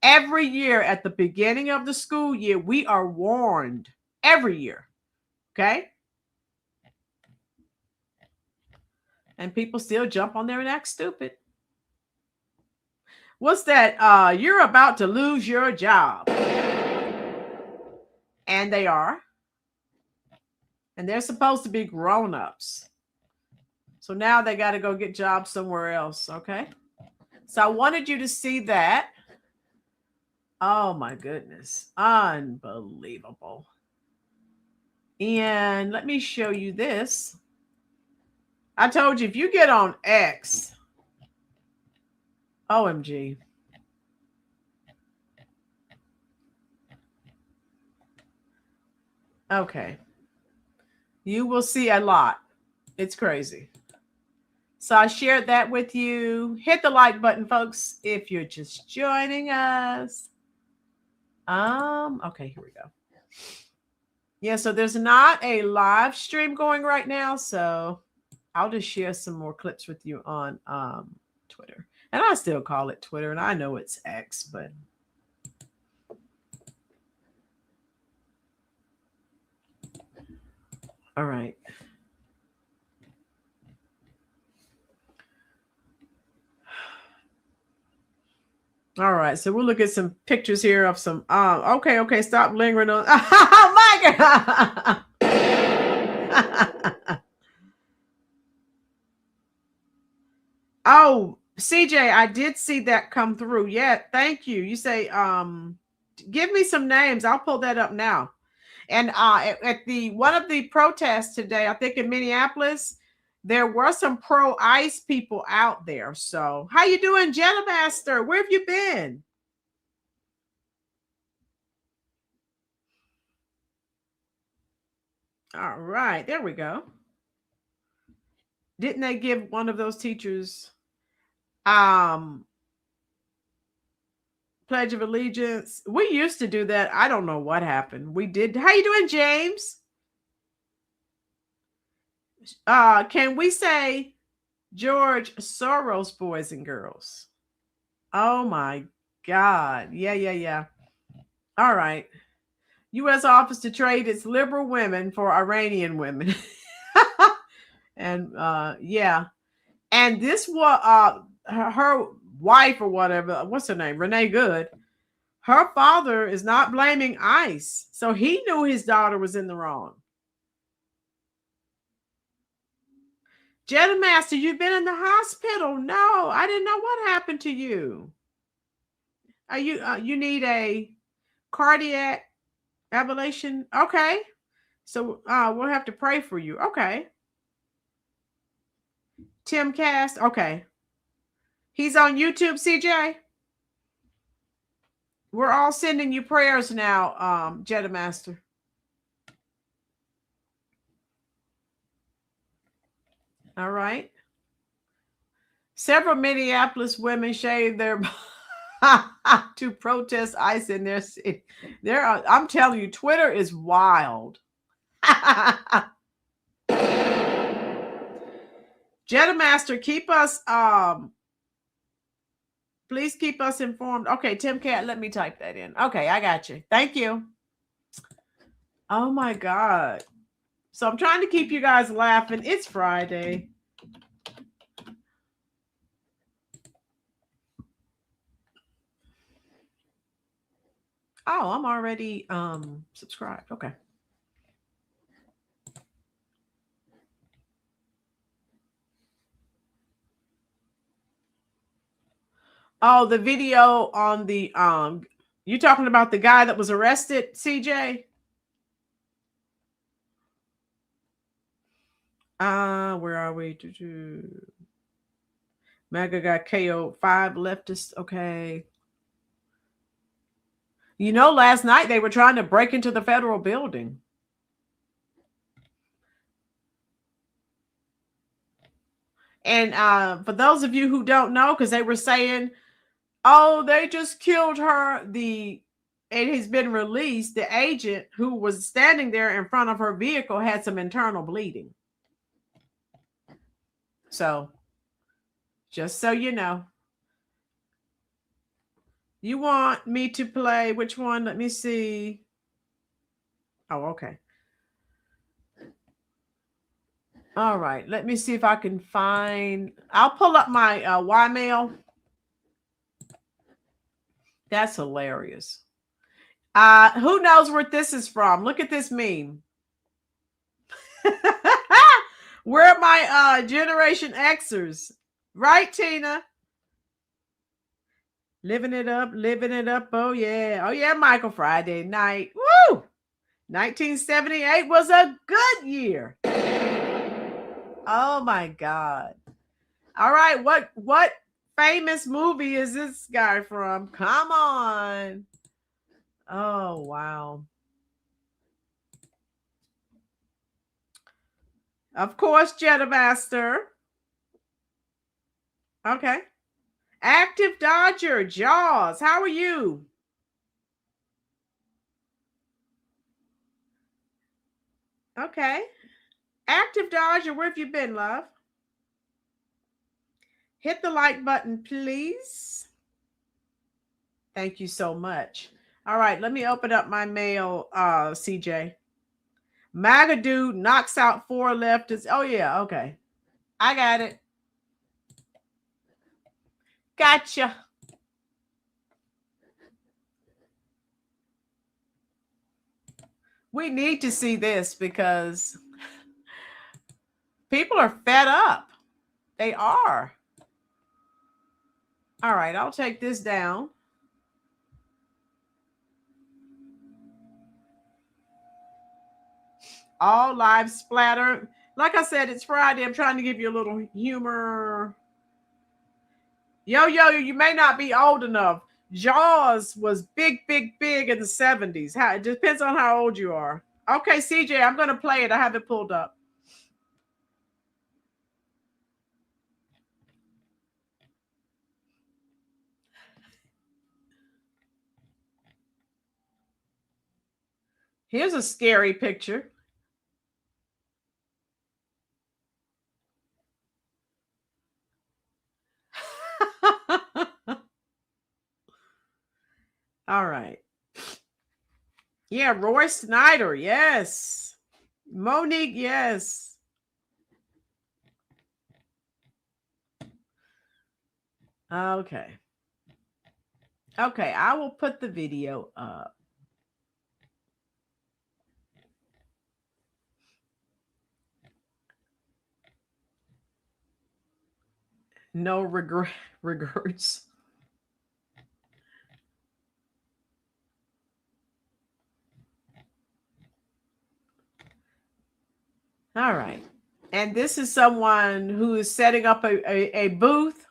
Every year at the beginning of the school year, we are warned every year. Okay. And people still jump on there and act stupid. What's that? You're about to lose your job. And they are. And they're supposed to be grown-ups. So now they got to go get jobs somewhere else. Okay. So I wanted you to see that. Oh my goodness. Unbelievable. And let me show you this. I told you, if you get on X, OMG. Okay. You will see a lot. It's crazy. So I shared that with you. Hit the like button, folks, if you're just joining us. Okay, here we go. Yeah, so there's not a live stream going right now, so I'll just share some more clips with you on Twitter. And I still call it Twitter, and I know it's X, but all right. All right, so we'll look at some pictures here of some. Okay, stop lingering on. Oh my God! Oh, CJ, I did see that come through. Yeah, thank you. You say, give me some names. I'll pull that up now. And at the one of the protests today, I think in Minneapolis, there were some pro-ICE people out there. So how you doing, Jenna Master? Where have you been? All right, there we go. Didn't they give one of those teachers Pledge of Allegiance? We used to do that. I don't know what happened. We did. How you doing, James? Can we say George Soros, boys and girls? Oh my God. Yeah. All right. U.S. Office to trade its liberal women for Iranian women. And yeah. And this was her wife or whatever. What's her name? Renee Good. Her father is not blaming ICE. So he knew his daughter was in the wrong. Jetta Master, you've been in the hospital. No, I didn't know what happened to you. Are you need a cardiac ablation? Okay. So we'll have to pray for you. Okay. Tim Cast. Okay. He's on YouTube, CJ. We're all sending you prayers now, Jetta Master. All right. Several Minneapolis women shaved their to protest ICE in their city. I'm telling you, Twitter is wild. Jetta Master, keep us please keep us informed. Okay, Tim Cat, let me type that in. Okay, I got you. Thank you. Oh my God. So I'm trying to keep you guys laughing. It's Friday. Oh, I'm already subscribed. Okay. Oh, the video on the you talking about the guy that was arrested, CJ? Where are we? Mega got KO, 5 leftists. Okay. You know, last night they were trying to break into the federal building. And for those of you who don't know, because they were saying, oh, they just killed her. It has been released. The agent who was standing there in front of her vehicle had some internal bleeding. So, just so you know. You want me to play which one? Let me see. Oh, okay. All right. Let me see if I can find. I'll pull up my Y-mail. That's hilarious. Who knows where this is from? Look at this meme. Where are my Generation Xers? Right, Tina? Living it up, living it up. Oh, yeah. Oh, yeah, Michael, Friday night. Woo! 1978 was a good year. Oh, my God. All right, what famous movie is this guy from? Come on. Oh, wow. Of course, Jetamaster. Okay. Active Dodger, Jaws. How are you? Okay. Active Dodger, where have you been, love? Hit the like button, please. Thank you so much. All right, let me open up my mail, CJ. MAGA dude knocks out 4 leftists. Oh, yeah, okay. I got it. Gotcha. We need to see this because people are fed up. They are. All right, I'll take this down. All live splatter. Like I said, it's Friday. I'm trying to give you a little humor. Yo, you may not be old enough. Jaws was big in the 70s. It depends on how old you are. Okay, CJ, I'm going to play it. I have it pulled up. Here's a scary picture. All right. Yeah, Roy Snyder, yes. Monique, yes. Okay. Okay, I will put the video up. No regrets. All right. And this is someone who is setting up a booth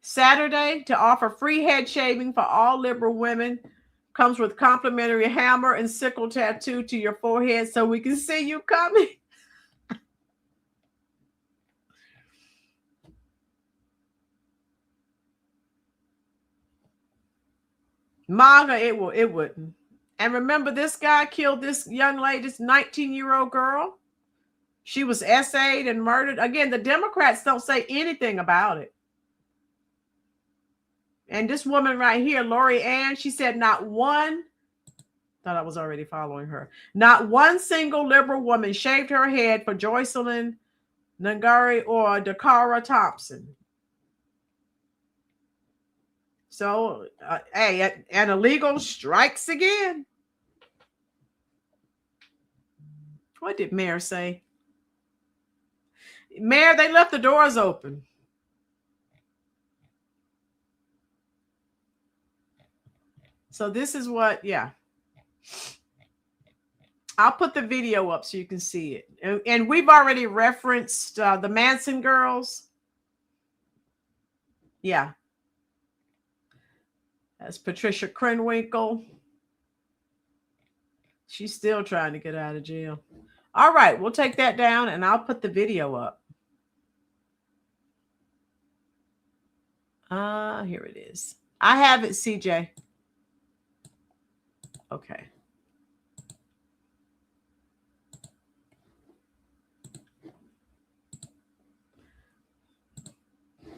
Saturday to offer free head shaving for all liberal women. Comes with complimentary hammer and sickle tattoo to your forehead so we can see you coming. MAGA, it wouldn't. And remember, this guy killed this young lady, this 19-year-old girl. She was essayed and murdered. Again, the Democrats don't say anything about it. And this woman right here, Lori Ann, she said not one, thought I was already following her. Not one single liberal woman shaved her head for Joycelyn Nangari or Dakara Thompson. So, hey, an illegal strikes again. What did Mayor say? Mayor, they left the doors open. So this is what, yeah. I'll put the video up so you can see it. And we've already referenced the Manson girls. Yeah. That's Patricia Krenwinkel. She's still trying to get out of jail. All right, we'll take that down and I'll put the video up. Here it is. I have it, CJ. Okay.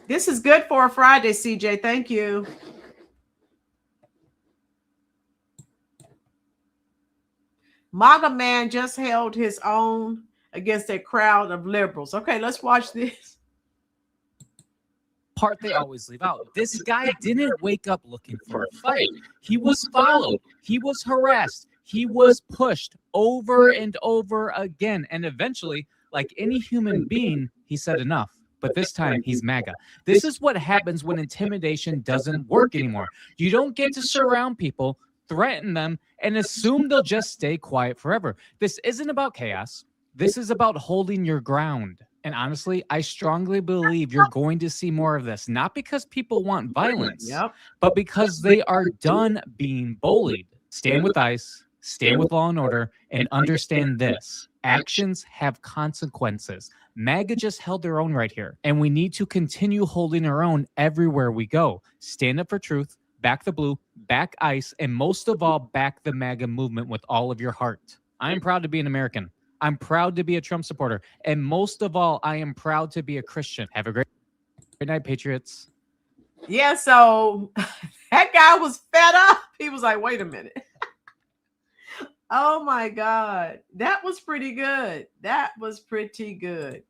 This is good for a Friday, CJ. Thank you. MAGA man just held his own against a crowd of liberals. Okay, let's watch this. Part they always leave out. This guy didn't wake up looking for a fight. He was followed. He was harassed. He was pushed over and over again. And eventually, like any human being, he said enough. But this time, he's MAGA. This is what happens when intimidation doesn't work anymore. You don't get to surround people, threaten them, and assume they'll just stay quiet forever. This isn't about chaos. This is about holding your ground. And honestly, I strongly believe you're going to see more of this, not because people want violence, but because they are done being bullied. Stand with ICE, stand with law and order, and understand this. Actions have consequences. MAGA just held their own right here, and we need to continue holding our own everywhere we go. Stand up for truth, back the blue, back ICE, and most of all, back the MAGA movement with all of your heart. I am proud to be an American. I'm proud to be a Trump supporter. And most of all, I am proud to be a Christian. Have a great night, Patriots. Yeah, so that guy was fed up. He was like, wait a minute. Oh my God. That was pretty good. That was pretty good.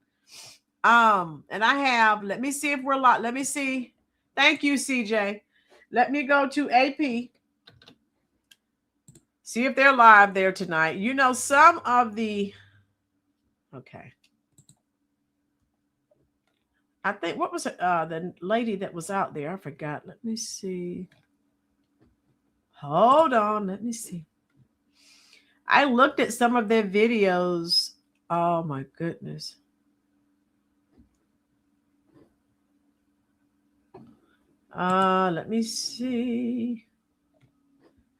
And I have, let me see if we're live. Let me see. Thank you, CJ. Let me go to AP. See if they're live there tonight. You know, some of the, okay. I think, what was it? The lady that was out there? I forgot. Let me see. Hold on. Let me see. I looked at some of their videos. Oh my goodness. Let me see.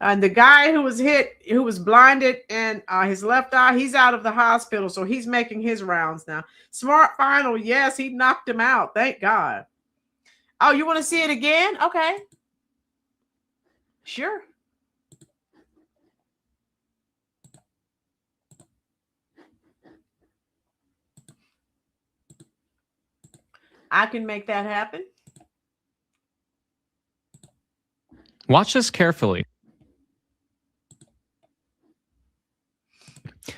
And the guy who was hit, who was blinded in his left eye, he's out of the hospital. So he's making his rounds now. Smart final. Yes, he knocked him out. Thank God. Oh, you want to see it again? Okay. Sure. I can make that happen. Watch this carefully.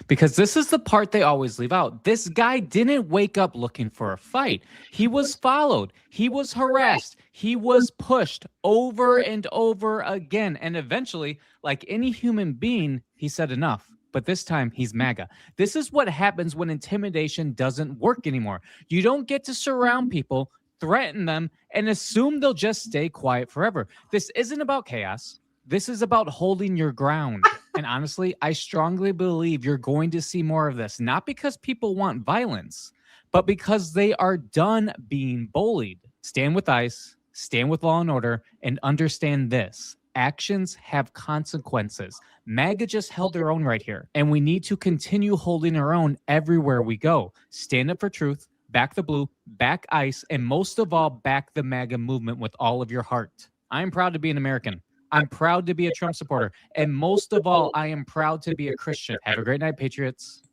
Because this is the part they always leave out. This guy didn't wake up looking for a fight. He was followed. He was harassed. He was pushed over and over again. And eventually, like any human being, he said enough. But this time, he's MAGA. This is what happens when intimidation doesn't work anymore. You don't get to surround people, threaten them, and assume they'll just stay quiet forever. This isn't about chaos. This is about holding your ground. And honestly, I strongly believe you're going to see more of this, not because people want violence, but because they are done being bullied. Stand with ICE, stand with law and order, and understand this. Actions have consequences. MAGA just held their own right here, and we need to continue holding our own everywhere we go. Stand up for truth, back the blue, back ICE, and most of all, back the MAGA movement with all of your heart. I am proud to be an American. I'm proud to be a Trump supporter. And most of all, I am proud to be a Christian. Have a great night, Patriots.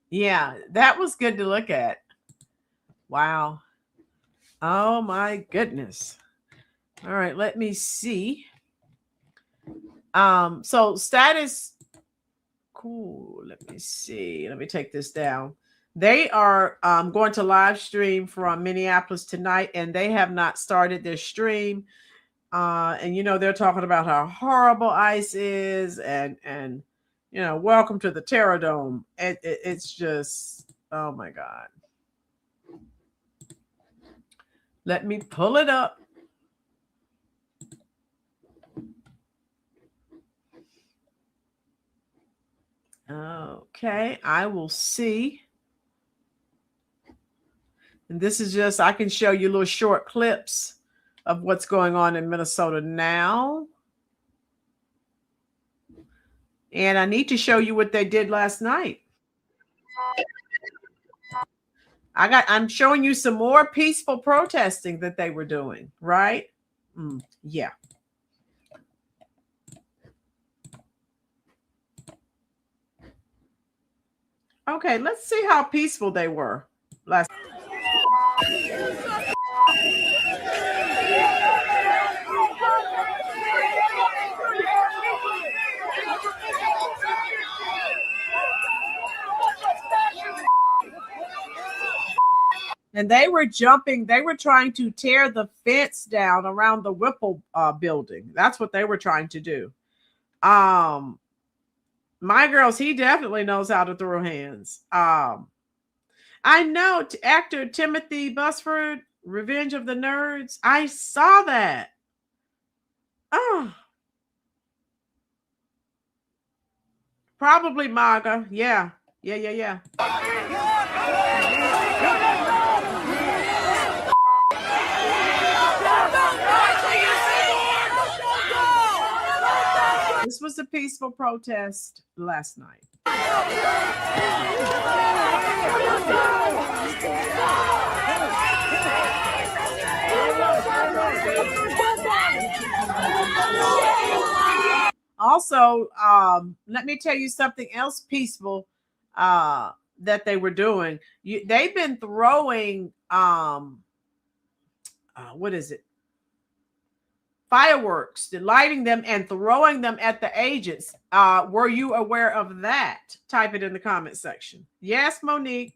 Yeah, that was good to look at. Wow. Oh my goodness. All right, let me see. So status, cool. Let me see. Let me take this down. They are going to live stream from Minneapolis tonight, and they have not started their stream. And you know, they're talking about how horrible ICE is, and you know, welcome to the Terror Dome. It's just, oh my God. Let me pull it up. Okay, I will see. And this is just, I can show you little short clips of what's going on in Minnesota now. And I need to show you what they did last night. I'm showing you some more peaceful protesting that they were doing, right? Yeah. Okay, let's see how peaceful they were last. And they were jumping. They were trying to tear the fence down around the Whipple building. That's what they were trying to do. My girls, he definitely knows how to throw hands. I know actor Timothy Busford, Revenge of the Nerds. I saw that. Oh. Probably MAGA. Yeah. This was a peaceful protest last night. Also, let me tell you something else peaceful that they were doing. They've been throwing what is it? Fireworks, lighting them and throwing them at the agents. Were you aware of that? Type it in the comment section. Yes, Monique.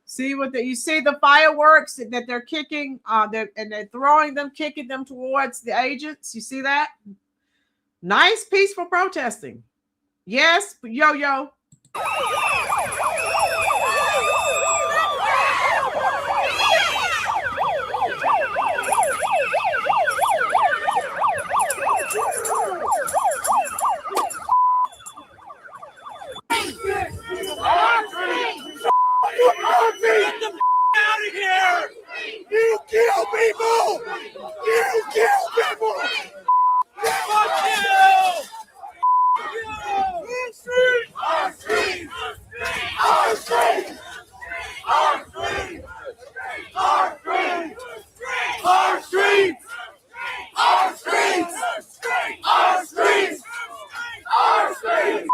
See what you see the fireworks that they're kicking, and they're throwing them, kicking them towards the agents. You see that? Nice, peaceful protesting. Yes, yo. Get the out of here! You kill people! You kill people! Fuck you! Our streets! Our streets! Our streets! Our streets! Our streets! Our streets! Our streets! Our streets! Our streets!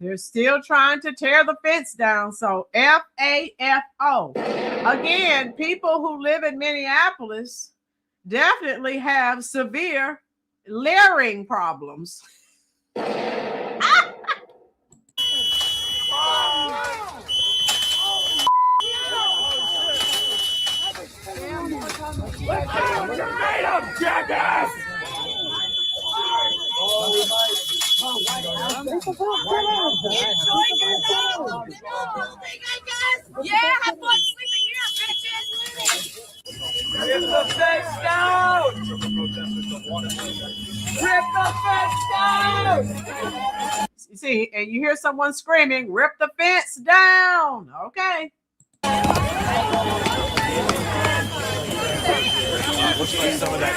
They're still trying to tear the fence down. So FAFO. Again, people who live in Minneapolis definitely have severe layering problems. Jackass! Yeah, have fun sleeping here, bitches! Rip the fence down! Rip the fence down! You see, and you hear someone screaming, "Rip the fence down!" Okay. Looks like some of that.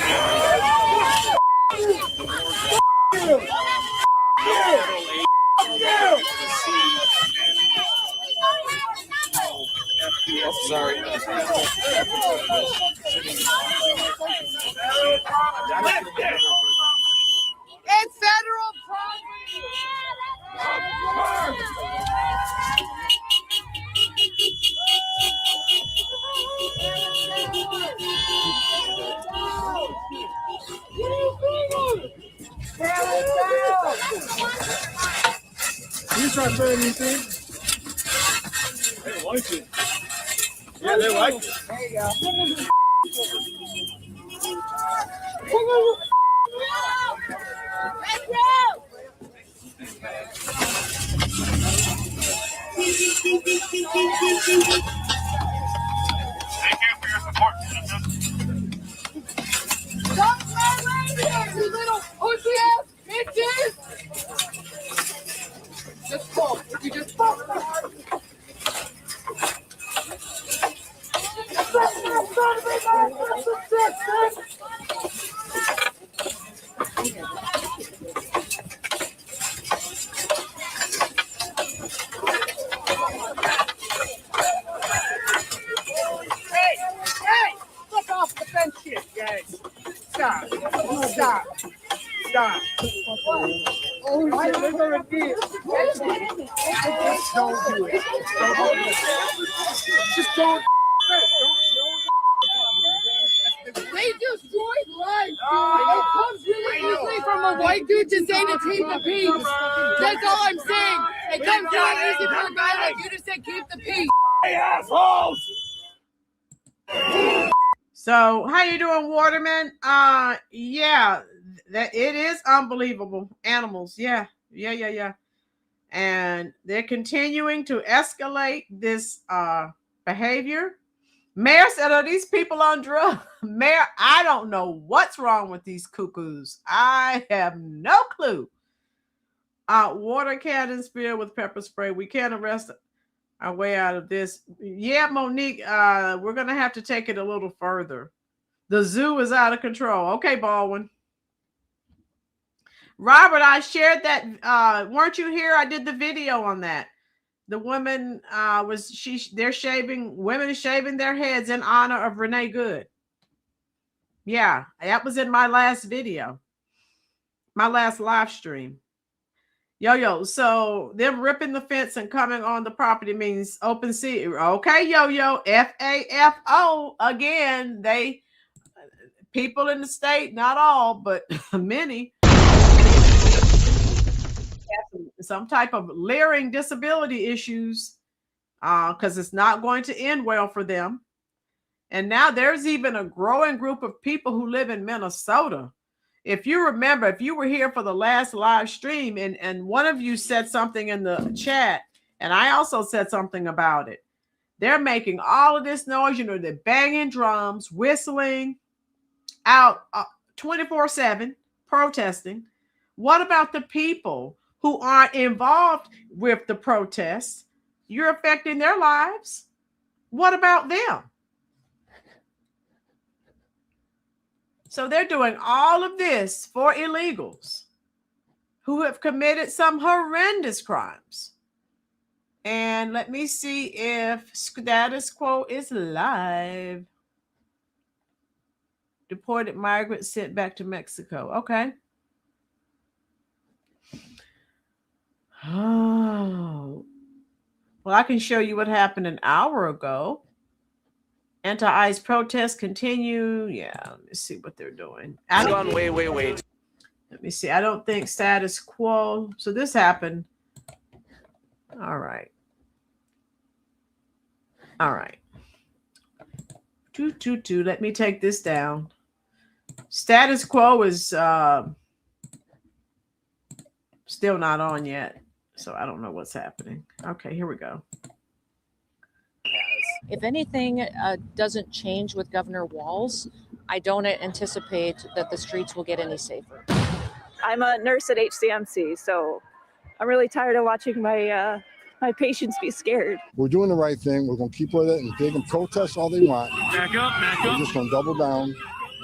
Sorry. It's federal property. You try saying anything? They like it. Yeah, they like it. There you go. Thank you for your support. Don't run right here, you little pussy ass bitches! Just fall. You just fall. Hey, look off the fence shit, guys. Stop. Stop. Stop. Why are we gonna do it? Don't do it. Just don't. They destroyed lives, dude. It comes really easily from a white dude to say to keep the peace. That's all I'm saying. It comes really easy for a guy like you to say keep the peace. Hey, assholes! So, how you doing, Waterman? Yeah, that it is unbelievable. Animals, yeah. And they're continuing to escalate this behavior. Mayor said, are these people on drugs? Mayor, I don't know what's wrong with these cuckoos. I have no clue. Water cannon spear with pepper spray. We can't arrest our way out of this. Yeah, Monique, we're going to have to take it a little further. The zoo is out of control. Okay, Baldwin. Robert, I shared that. Weren't you here? I did the video on that. The woman they're shaving, women shaving their heads in honor of Renee Good. Yeah, that was in my last video, my last live stream. Yo, so them ripping the fence and coming on the property means open sea. Okay, yo, FAFO again. They people in the state, not all, but many, some type of leering disability issues because it's not going to end well for them. And now there's even a growing group of people who live in Minnesota. If you remember, if you were here for the last live stream and one of you said something in the chat, and I also said something about it, they're making all of this noise. They're banging drums, whistling out 24/7, protesting. What about the people who aren't involved with the protests? You're affecting their lives. What about them? So they're doing all of this for illegals who have committed some horrendous crimes. And let me see if status quo is live. Deported migrants sent back to Mexico. Okay. Oh. Well, I can show you what happened an hour ago. Anti-ICE protests continue. Yeah, let me see what they're doing. Wait. Let me see. I don't think status quo. So this happened. All right. Let me take this down. Status quo is still not on yet. So I don't know what's happening. Okay, here we go. If anything doesn't change with Governor Walz, I don't anticipate that the streets will get any safer. I'm a nurse at HCMC, so I'm really tired of watching my my patients be scared. We're doing the right thing. We're going to keep with it, and they can protest all they want. Back up. We're just going to double down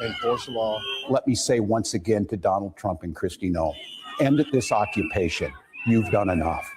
and enforce the law. Let me say once again to Donald Trump and Kristi Noem, end this occupation. You've done enough.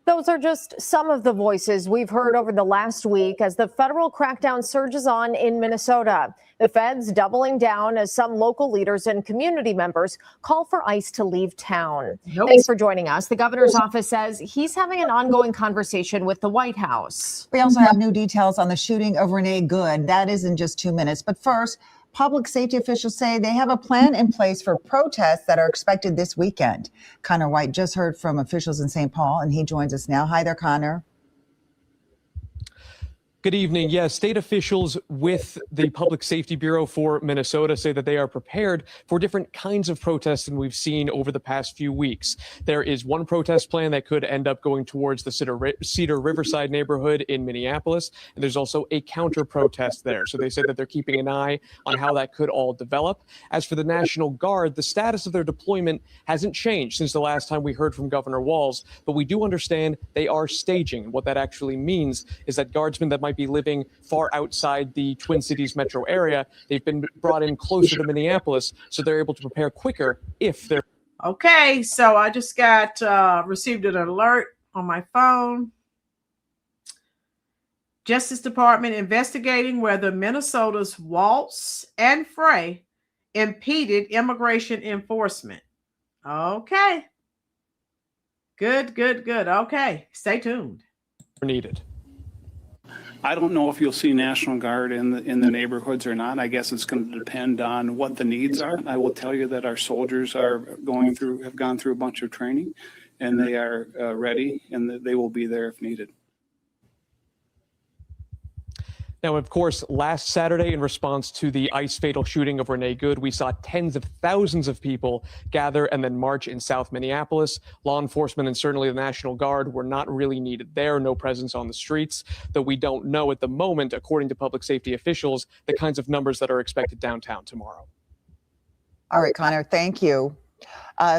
Those are just some of the voices we've heard over the last week as the federal crackdown surges on in Minnesota. The feds doubling down as some local leaders and community members call for ICE to leave town. Thanks for joining us. The governor's office says he's having an ongoing conversation with the White House. We also have new details on the shooting of Renee Good. That is in just 2 minutes. But first, public safety officials say they have a plan in place for protests that are expected this weekend. Connor White just heard from officials in St. Paul, and he joins us now. Hi there, Connor. Good evening. Yes, state officials with the Public Safety Bureau for Minnesota say that they are prepared for different kinds of protests than we've seen over the past few weeks. There is one protest plan that could end up going towards the Cedar Riverside neighborhood in Minneapolis, and there's also a counter protest there. So they said that they're keeping an eye on how that could all develop. As for the National Guard, the status of their deployment hasn't changed since the last time we heard from Governor Walz, but we do understand they are staging. What that actually means is that guardsmen that might be living far outside the Twin Cities metro area, they've been brought in closer to Minneapolis, so they're able to prepare quicker if they're. Okay, so I just got received an alert on my phone. Justice Department investigating whether Minnesota's Waltz and Frey impeded immigration enforcement. Okay. Good. Okay, stay tuned. Needed. I don't know if you'll see National Guard in the neighborhoods or not. I guess it's going to depend on what the needs are. I will tell you that our soldiers have gone through a bunch of training, and they are ready, and they will be there if needed. Now, of course, last Saturday, in response to the ICE fatal shooting of Renee Good, we saw tens of thousands of people gather and then march in South Minneapolis. Law enforcement and certainly the National Guard were not really needed there, no presence on the streets, though we don't know at the moment, according to public safety officials, the kinds of numbers that are expected downtown tomorrow. All right, Connor, thank you.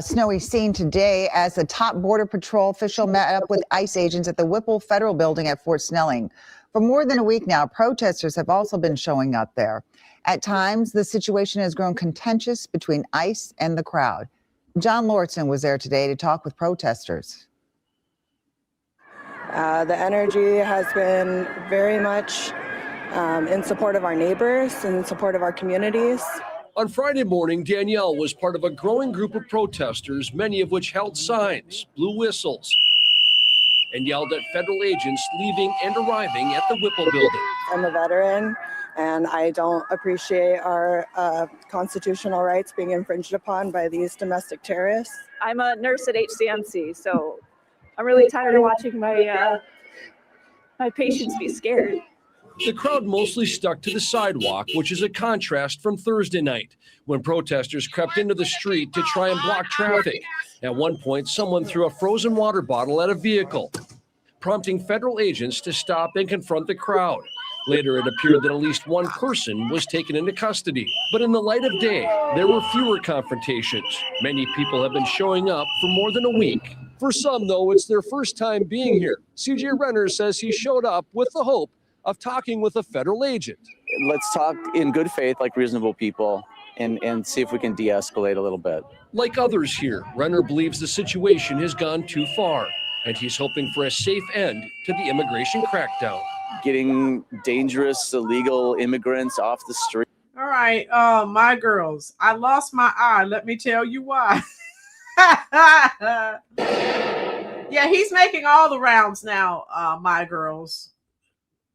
Snowy scene today as the top Border Patrol official met up with ICE agents at the Whipple Federal Building at Fort Snelling. For more than a week now, protesters have also been showing up there. At times, the situation has grown contentious between ICE and the crowd. John Lordson was there today to talk with protesters. The energy has been very much in support of our neighbors, in support of our communities. On Friday morning, Danielle was part of a growing group of protesters, many of which held signs, blew whistles, and yelled at federal agents leaving and arriving at the Whipple building. I'm a veteran, and I don't appreciate our constitutional rights being infringed upon by these domestic terrorists. I'm a nurse at HCMC, so I'm really tired of watching my patients be scared. The crowd mostly stuck to the sidewalk, which is a contrast from Thursday night, when protesters crept into the street to try and block traffic. At one point, someone threw a frozen water bottle at a vehicle, prompting federal agents to stop and confront the crowd. Later, it appeared that at least one person was taken into custody. But in the light of day, there were fewer confrontations. Many people have been showing up for more than a week. For some, though, it's their first time being here. CJ Renner says he showed up with the hope of talking with a federal agent. Let's talk in good faith like reasonable people and see if we can de-escalate a little bit. Like others here, Renner believes the situation has gone too far, and he's hoping for a safe end to the immigration crackdown. Getting dangerous, illegal immigrants off the street. All right, my girls, I lost my eye. Let me tell you why. Yeah, he's making all the rounds now, my girls.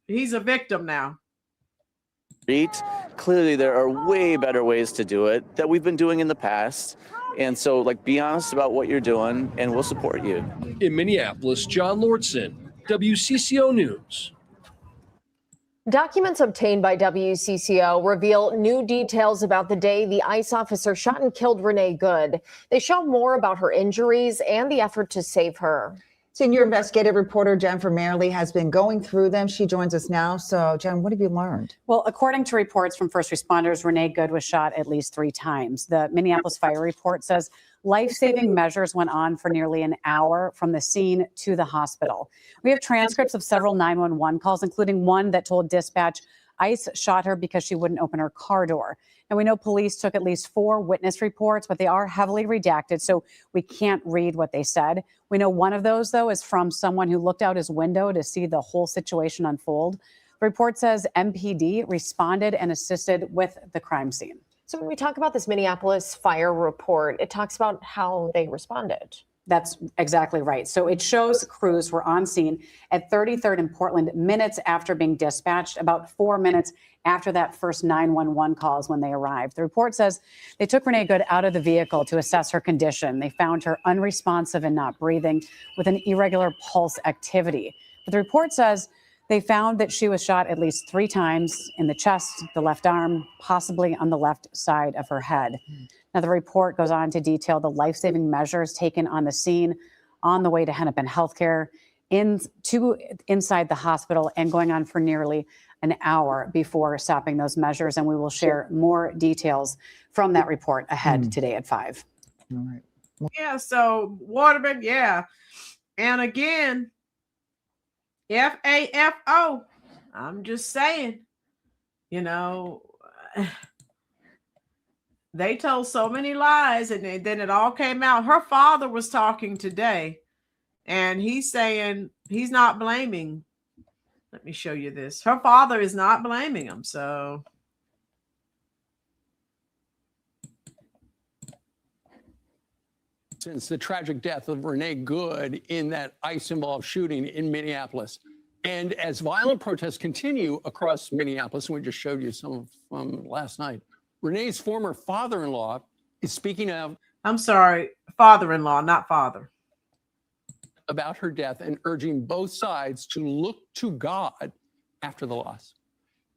He's a victim now. Clearly, there are way better ways to do it that we've been doing in the past. And so, be honest about what you're doing, and we'll support you. In Minneapolis, John Lordson, WCCO News. Documents obtained by WCCO reveal new details about the day the ICE officer shot and killed Renee Good. They show more about her injuries and the effort to save her. Senior investigative reporter Jennifer Merrily has been going through them. She joins us now. So, Jen, what have you learned? Well, according to reports from first responders, Renee Good was shot at least 3 times. The Minneapolis Fire Report says life-saving measures went on for nearly an hour from the scene to the hospital. We have transcripts of several 911 calls, including one that told dispatch ICE shot her because she wouldn't open her car door. And we know police took at least 4 witness reports, but they are heavily redacted, so we can't read what they said. We know one of those, though, is from someone who looked out his window to see the whole situation unfold. The report says MPD responded and assisted with the crime scene. So when we talk about this Minneapolis fire report, it talks about how they responded. That's exactly right. So it shows crews were on scene at 33rd and Portland minutes after being dispatched. About 4 minutes after that first 911 call is when they arrived. The report says they took Renee Good out of the vehicle to assess her condition. They found her unresponsive and not breathing with an irregular pulse activity. But the report says they found that she was shot at least 3 times in the chest, the left arm, possibly on the left side of her head. Now, the report goes on to detail the life-saving measures taken on the scene on the way to Hennepin Healthcare, inside the hospital, and going on for nearly an hour before stopping those measures. And we will share more details from that report ahead today at 5. All right. Yeah, so Waterman, yeah. And again, FAFO. I'm just saying, you know, they told so many lies, and then it all came out. Her father was talking today, and he's saying he's not blaming. Let me show you this. Her father is not blaming him. So since the tragic death of Renee Good in that ICE-involved shooting in Minneapolis. And as violent protests continue across Minneapolis, and we just showed you some from last night, Renee's former father-in-law is speaking out. I'm sorry, father-in-law, not father. About her death and urging both sides to look to God after the loss.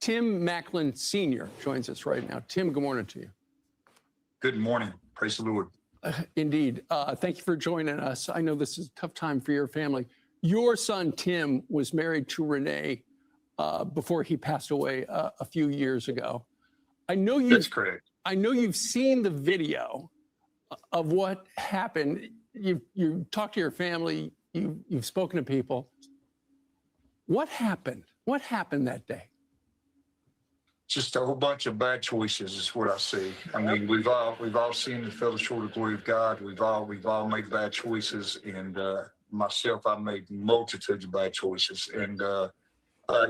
Tim Macklin Sr. joins us right now. Tim, good morning to you. Good morning. Praise the Lord. Indeed. Thank you for joining us. I know this is a tough time for your family. Your son, Tim, was married to Renee before he passed away a few years ago. That's correct. I know you've seen the video of what happened. You've talked to your family. You've spoken to people. What happened? What happened that day? Just a whole bunch of bad choices is what I see. I mean, we've all sinned and fell short of the glory of God. We've all made bad choices, and myself, I made multitudes of bad choices. And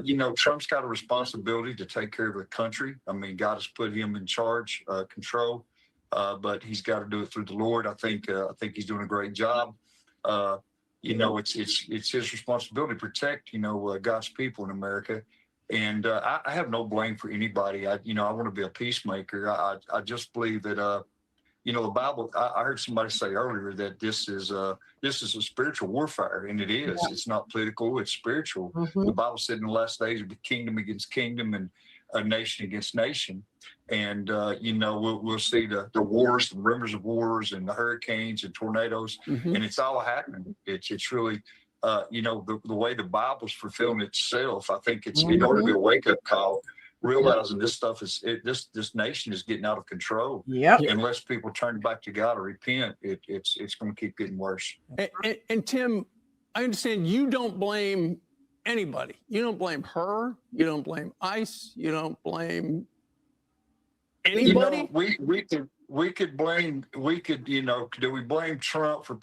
you know, Trump's got a responsibility to take care of the country. I mean, God has put him in charge, control, but he's got to do it through the Lord. I think he's doing a great job. You know, it's his responsibility to protect, you know, God's people in America. And I have no blame for anybody. I want to be a peacemaker. I just believe that, you know, the Bible, I heard somebody say earlier that this is a spiritual warfare, and it is. Yeah. It's not political, it's spiritual. Mm-hmm. The Bible said in the last days, it'll be kingdom against kingdom and a nation against nation. And, you know, we'll see the wars, the rumors of wars, and the hurricanes and tornadoes, and it's all happening. It's really, you know, the way the Bible's fulfilling itself. I think it ought to be a wake-up call, realizing this stuff this nation is getting out of control. Yeah. Unless people turn back to God or repent, it's going to keep getting worse. And Tim, I understand you don't blame anybody. You don't blame her. You don't blame ICE. You don't blame anybody. You know, we could blame, you know, do we blame Trump for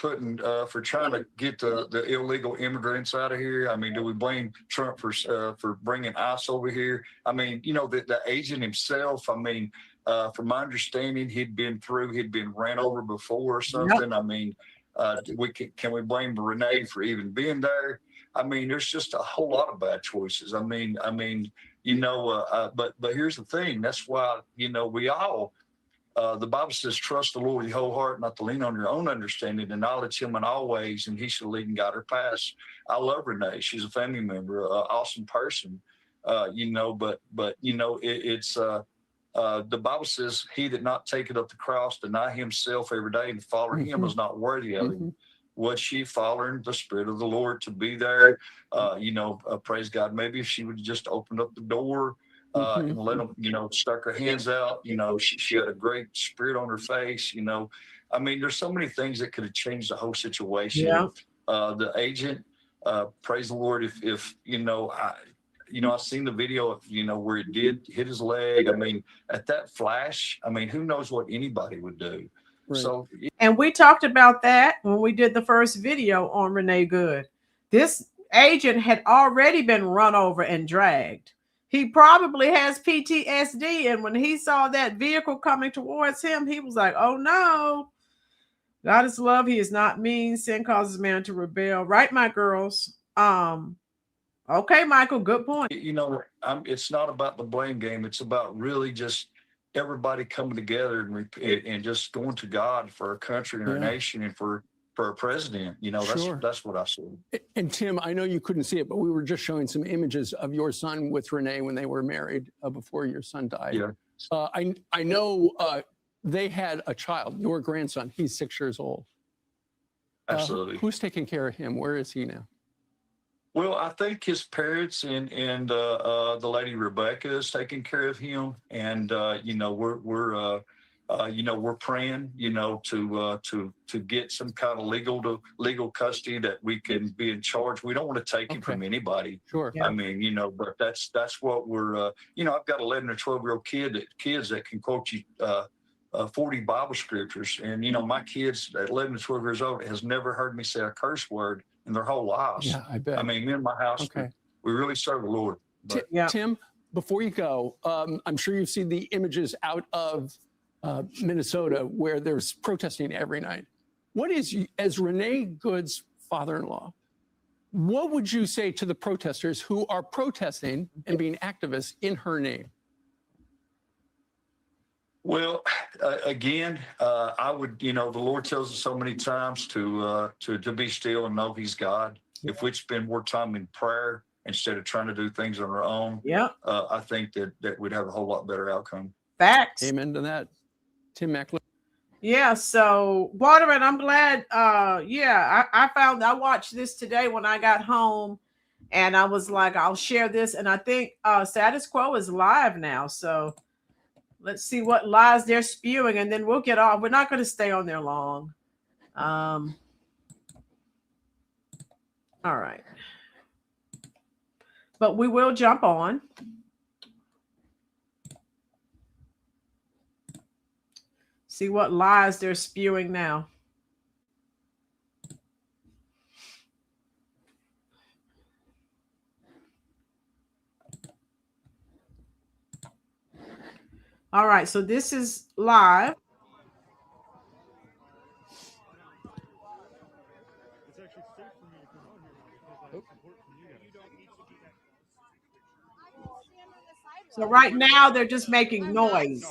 for trying to get the illegal immigrants out of here? I mean, do we blame Trump for bringing ICE over here? I mean, you know, the agent himself, I mean, from my understanding, he'd been ran over before or something. Yep. I mean, can we blame Renee for even being there? I mean, there's just a whole lot of bad choices. I mean, you know, but here's the thing. That's why, you know, we all, the Bible says, trust the Lord with your whole heart, not to lean on your own understanding, and acknowledge him in all ways, and he shall lead and guide our paths. I love Renee. She's a family member, awesome person, you know, but you know, it's the Bible says, he that not taketh up the cross, deny himself every day, and follow him is not worthy of him. Was she following the Spirit of the Lord to be there? You know, praise God. Maybe if she would just opened up the door, and let them, you know, stuck her hands out. You know, she had a great spirit on her face. You know, I mean, there's so many things that could have changed the whole situation. Yeah. The agent, praise the Lord, if you know, I seen the video of, where it did hit his leg. I mean, at that flash, I mean, who knows what anybody would do. Right. So, And we talked about that when we did the first video on Renee Good. This agent had already been run over and dragged. He probably has PTSD. And when he saw that vehicle coming towards him, he was like, oh no. God is love. He is not mean. Sin causes man to rebel. Right, my girls? Okay, Michael, good point. It's not about the blame game. It's about really just everybody coming together and just going to God for our country and our nation and for our president. That's what I see. And Tim, I know you couldn't see it, but we were just showing some images of your son with Renee when they were married before your son died. Yeah. I know they had a child, your grandson. He's 6 years old. Absolutely. Who's taking care of him? Where is he now? Well, I think his parents and the lady Rebecca is taking care of him, and we're praying, to get some kind of legal custody that we can be in charge. We don't want to take him from anybody. Sure. I mean, but that's what we're. I've got 11 or 12-year-old kids that can quote you 40 Bible scriptures, and my kids at 11 to 12 years old has never heard me say a curse word in their whole lives. Yeah, I bet. I mean, me and my house, we really serve the Lord. But, Tim, before you go, I'm sure you've seen the images out of Minnesota where there's protesting every night. What is, as Renee Good's father-in-law, what would you say to the protesters who are protesting and being activists in her name? Well, again, I would, the Lord tells us so many times to be still and know He's God. If we'd spend more time in prayer instead of trying to do things on our own, I think that we'd have a whole lot better outcome. Facts. Amen to that. Tim Macklin. Yeah, so Waterman, I'm glad. I watched this today when I got home, and I was like, I'll share this. And I think Status Quo is live now, so let's see what lies they're spewing, and then we'll get off. We're not going to stay on there long. All right, but we will jump on. See what lies they're spewing now. All right, so this is live. So right now they're just making noise.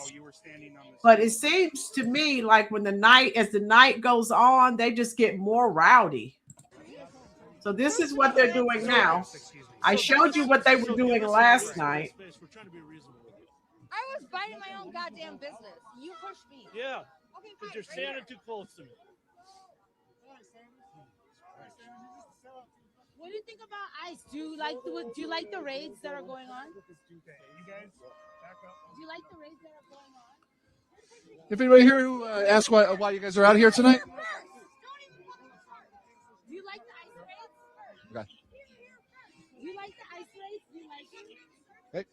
But it seems to me like as the night goes on, they just get more rowdy. So this is what they're doing now. I showed you what they were doing last night. I was minding my own goddamn business. You pushed me. Yeah. Okay, because you're standing too close to me. What do you think about ICE? Do you like the raids that are going on? Do you like the raids that are going on? If anybody here who asks why you guys are out here tonight? Do you like the ICE raids? Okay. Do you like the ICE raids? Do you like it? Okay.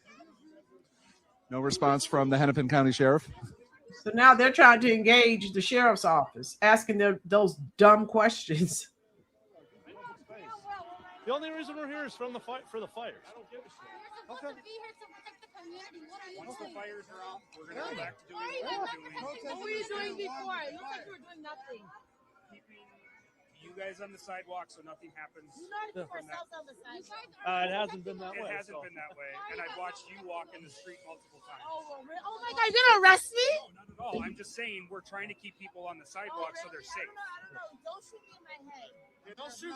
No response from the Hennepin County Sheriff. So now they're trying to engage the sheriff's office, asking them those dumb questions. The only reason we're here is for the fires. I don't give a shit. You're supposed to be here to protect the community. What are you Once doing? the fires are out, we're going to go back to doing what were you doing before? It looks like you were doing nothing. Keeping you guys on the sidewalk so nothing happens. You know to keep ourselves on the side. It hasn't been that way. It hasn't been that way. And I've watched you walk in the street multiple times. Oh my God, you're going to arrest me? No, not at all. I'm just saying we're trying to keep people on the sidewalk so they're safe. No. Don't shoot me in my head. Don't shoot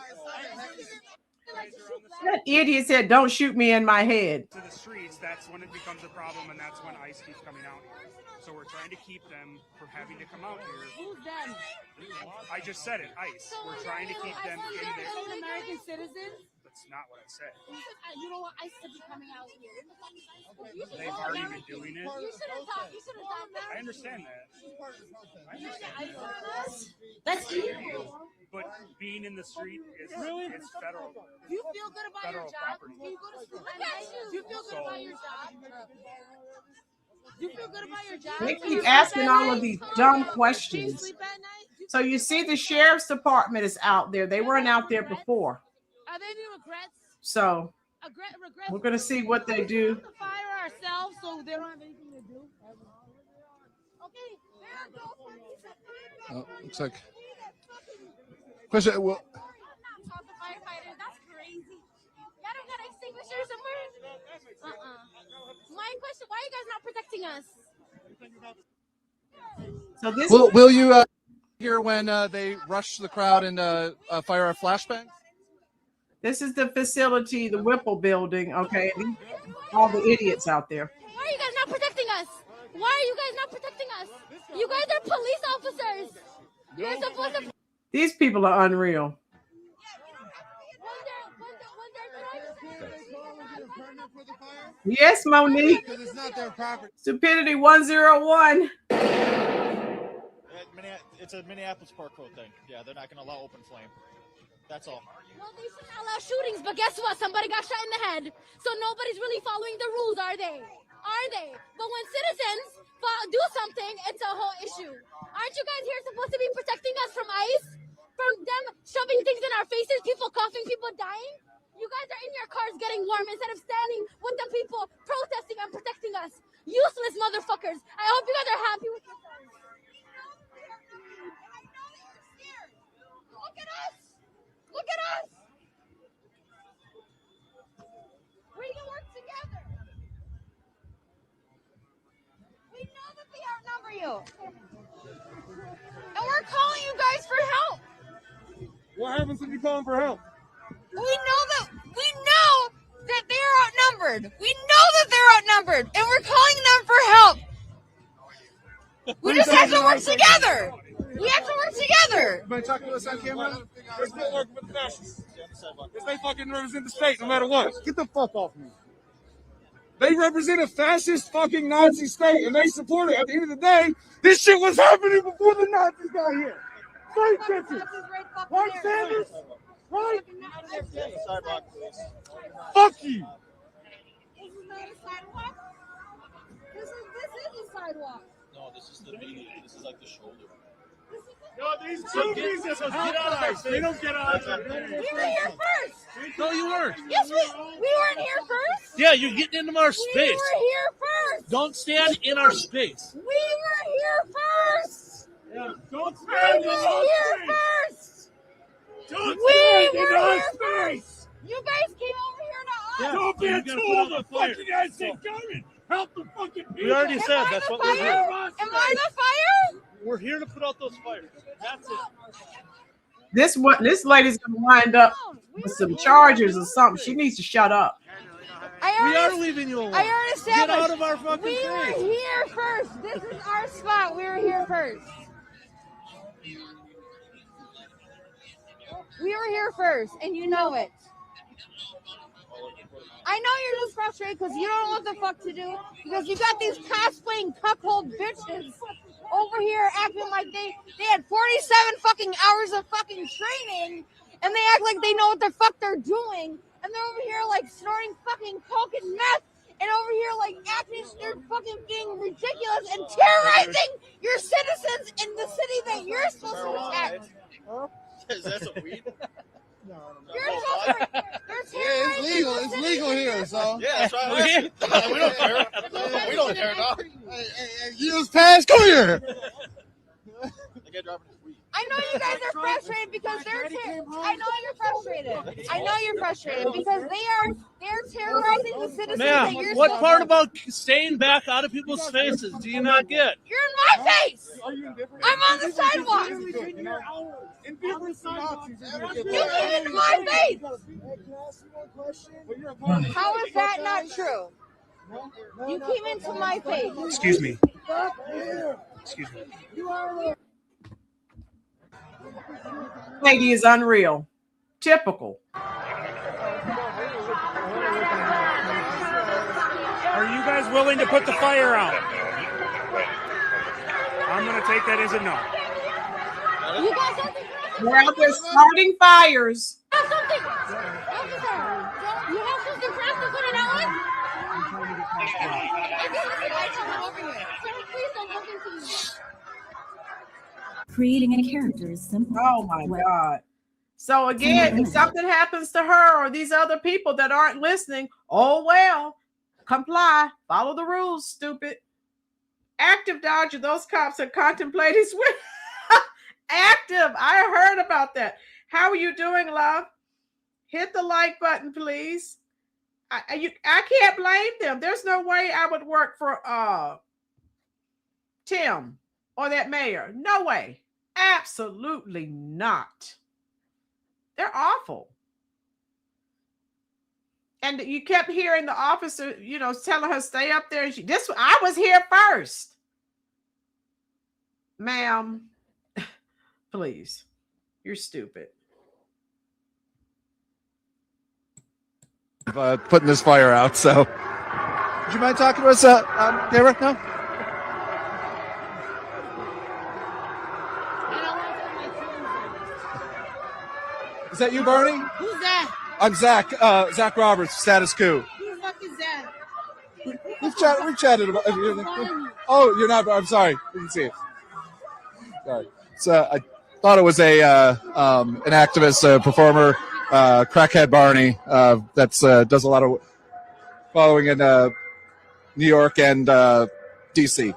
That idiot said, "Don't shoot me in my head." To the streets, that's when it becomes a problem, and that's when ICE keeps coming out here. So we're trying to keep them from having to come out here. Who's them? I just said it, ICE. We're trying to keep them in there. American citizens? That's not what I said. You know what? I should be coming out here. They've already been doing it. You should have thought. You should have thought that. I understand that. That's evil. But being in the street is it's federal. You feel good about your federal job? property. You go to school at night? You feel good about your job? You feel good about your job? They Do you keep sleep asking at all night? of these Do dumb you questions. sleep at night? So you see the sheriff's department is out there. They weren't out there before. Are there any regrets? So Regrets? we're going to see what they do. We have to fire ourselves so they don't have anything to do. Okay, there are go Looks like. Question. Well, firefighter. That's crazy. Y'all don't got an extinguisher somewhere? My question: why are you guys not protecting us? So this will you hear when they rush the crowd and fire a flashbang? This is the facility, the Whipple building. Okay, all the idiots out there. Why are you guys not protecting us? Why are you guys not protecting us? You guys are police officers. You're supposed to. These people are unreal. Yes, Monique. Because it's not their property. Stupidity 101. It's a Minneapolis Park Code thing. Yeah, they're not going to allow open flame. That's all. Well, they shouldn't allow shootings, but guess what? Somebody got shot in the head. So nobody's really following the rules, are they? Are they? But when citizens do something, it's a whole issue. Aren't you guys here supposed to be protecting us from ICE? From them shoving things in our faces, people coughing, people dying? You guys are in your cars getting warm instead of standing with the people protesting and protecting us. Useless motherfuckers. I hope you guys are happy with yourselves. Look at us. Look at us. We can work together. We know that they outnumber you. And we're calling you guys for help. What happens when you call them for help? We know that they're outnumbered. We know that they're outnumbered, and we're calling them for help. We just have to work together. We have to work together. You talking to us on camera? They're still working with the fascists. Because they fucking represent the state no matter what. Get the fuck off me. They represent a fascist fucking Nazi state, and they support it. At the end of the day, this shit was happening before the Nazis got here. Right, bitches. Right, Sanders? Right? Sidewalk, please. Fuck you. This is not a sidewalk. This is a sidewalk. No, this is the median. This is like the shoulder. No, these two pieces get out of our face. They don't get out of our face. We were here first. No, you weren't. Yes, we weren't here first. Yeah, you're getting into our space. We were here first. Don't stand in our space. We were here first. Yeah, don't We stand in were our here space. first. Don't We stand in were our here space. first. You guys came over here to us. Don't be a tool of the fucking United government. Help the fucking people. We already said that's what we're doing. Am I the fire? We're here to put out those fires. That's it. This lady's gonna wind up with some charges or something. She needs to shut up. We are leaving you alone. I already established. Get out of our fucking We were face. here first. This is our spot. We were here first. We were here first, and you know it. I know you're just frustrated because you don't know what the fuck to do because you got these cosplaying cuckold bitches over here acting like they had 47 fucking hours of fucking training and they act like they know what the fuck they're doing and they're over here like snorting fucking coke and meth and over here like acting they're fucking being ridiculous and terrorizing your citizens in the city that you're supposed to protect. Is that some weed? No, You're supposed to it's legal. It's legal here, so. Yeah, that's right. We don't care. We don't care, dog. Hey, years past, come here. I know you guys are frustrated because I know you're frustrated. I know you're frustrated because they're terrorizing the citizens that you're what supposed part to- about staying back out of people's faces do you not get? You're in my face. I'm on the sidewalk. You came into my face. How is that not true? You came into my face. Excuse me. Excuse me. Lady is unreal. Typical. guys willing to put the fire out? I'm going to take that as a no. You got something? Well, they're starting fires. You have something? Officer, you have something for us to put it out with? Please don't look into me. Creating a character is simple. Oh my God. So again, if something happens to her or these other people that aren't listening, oh well, comply, follow the rules, stupid. Active Dodger, those cops are contemplating switch. Active, I heard about that. How are you doing, love? Hit the like button, please. I can't blame them. There's no way I would work for Tim or that mayor. No way. Absolutely not. They're awful. And you kept hearing the officer, telling her stay up there. I was here first. Ma'am, please. You're stupid. Putting this fire out, so. Would you mind talking to us, Dara? No? Is that you, Bernie? Who's that? I'm Zach. Zach Roberts, Status Quo. Who the fuck is that? We've chatted about. Oh, you're not. I'm sorry. We can see it. Sorry. So I thought it was an activist, performer, crackhead Barney. That's does a lot of following in New York and DC.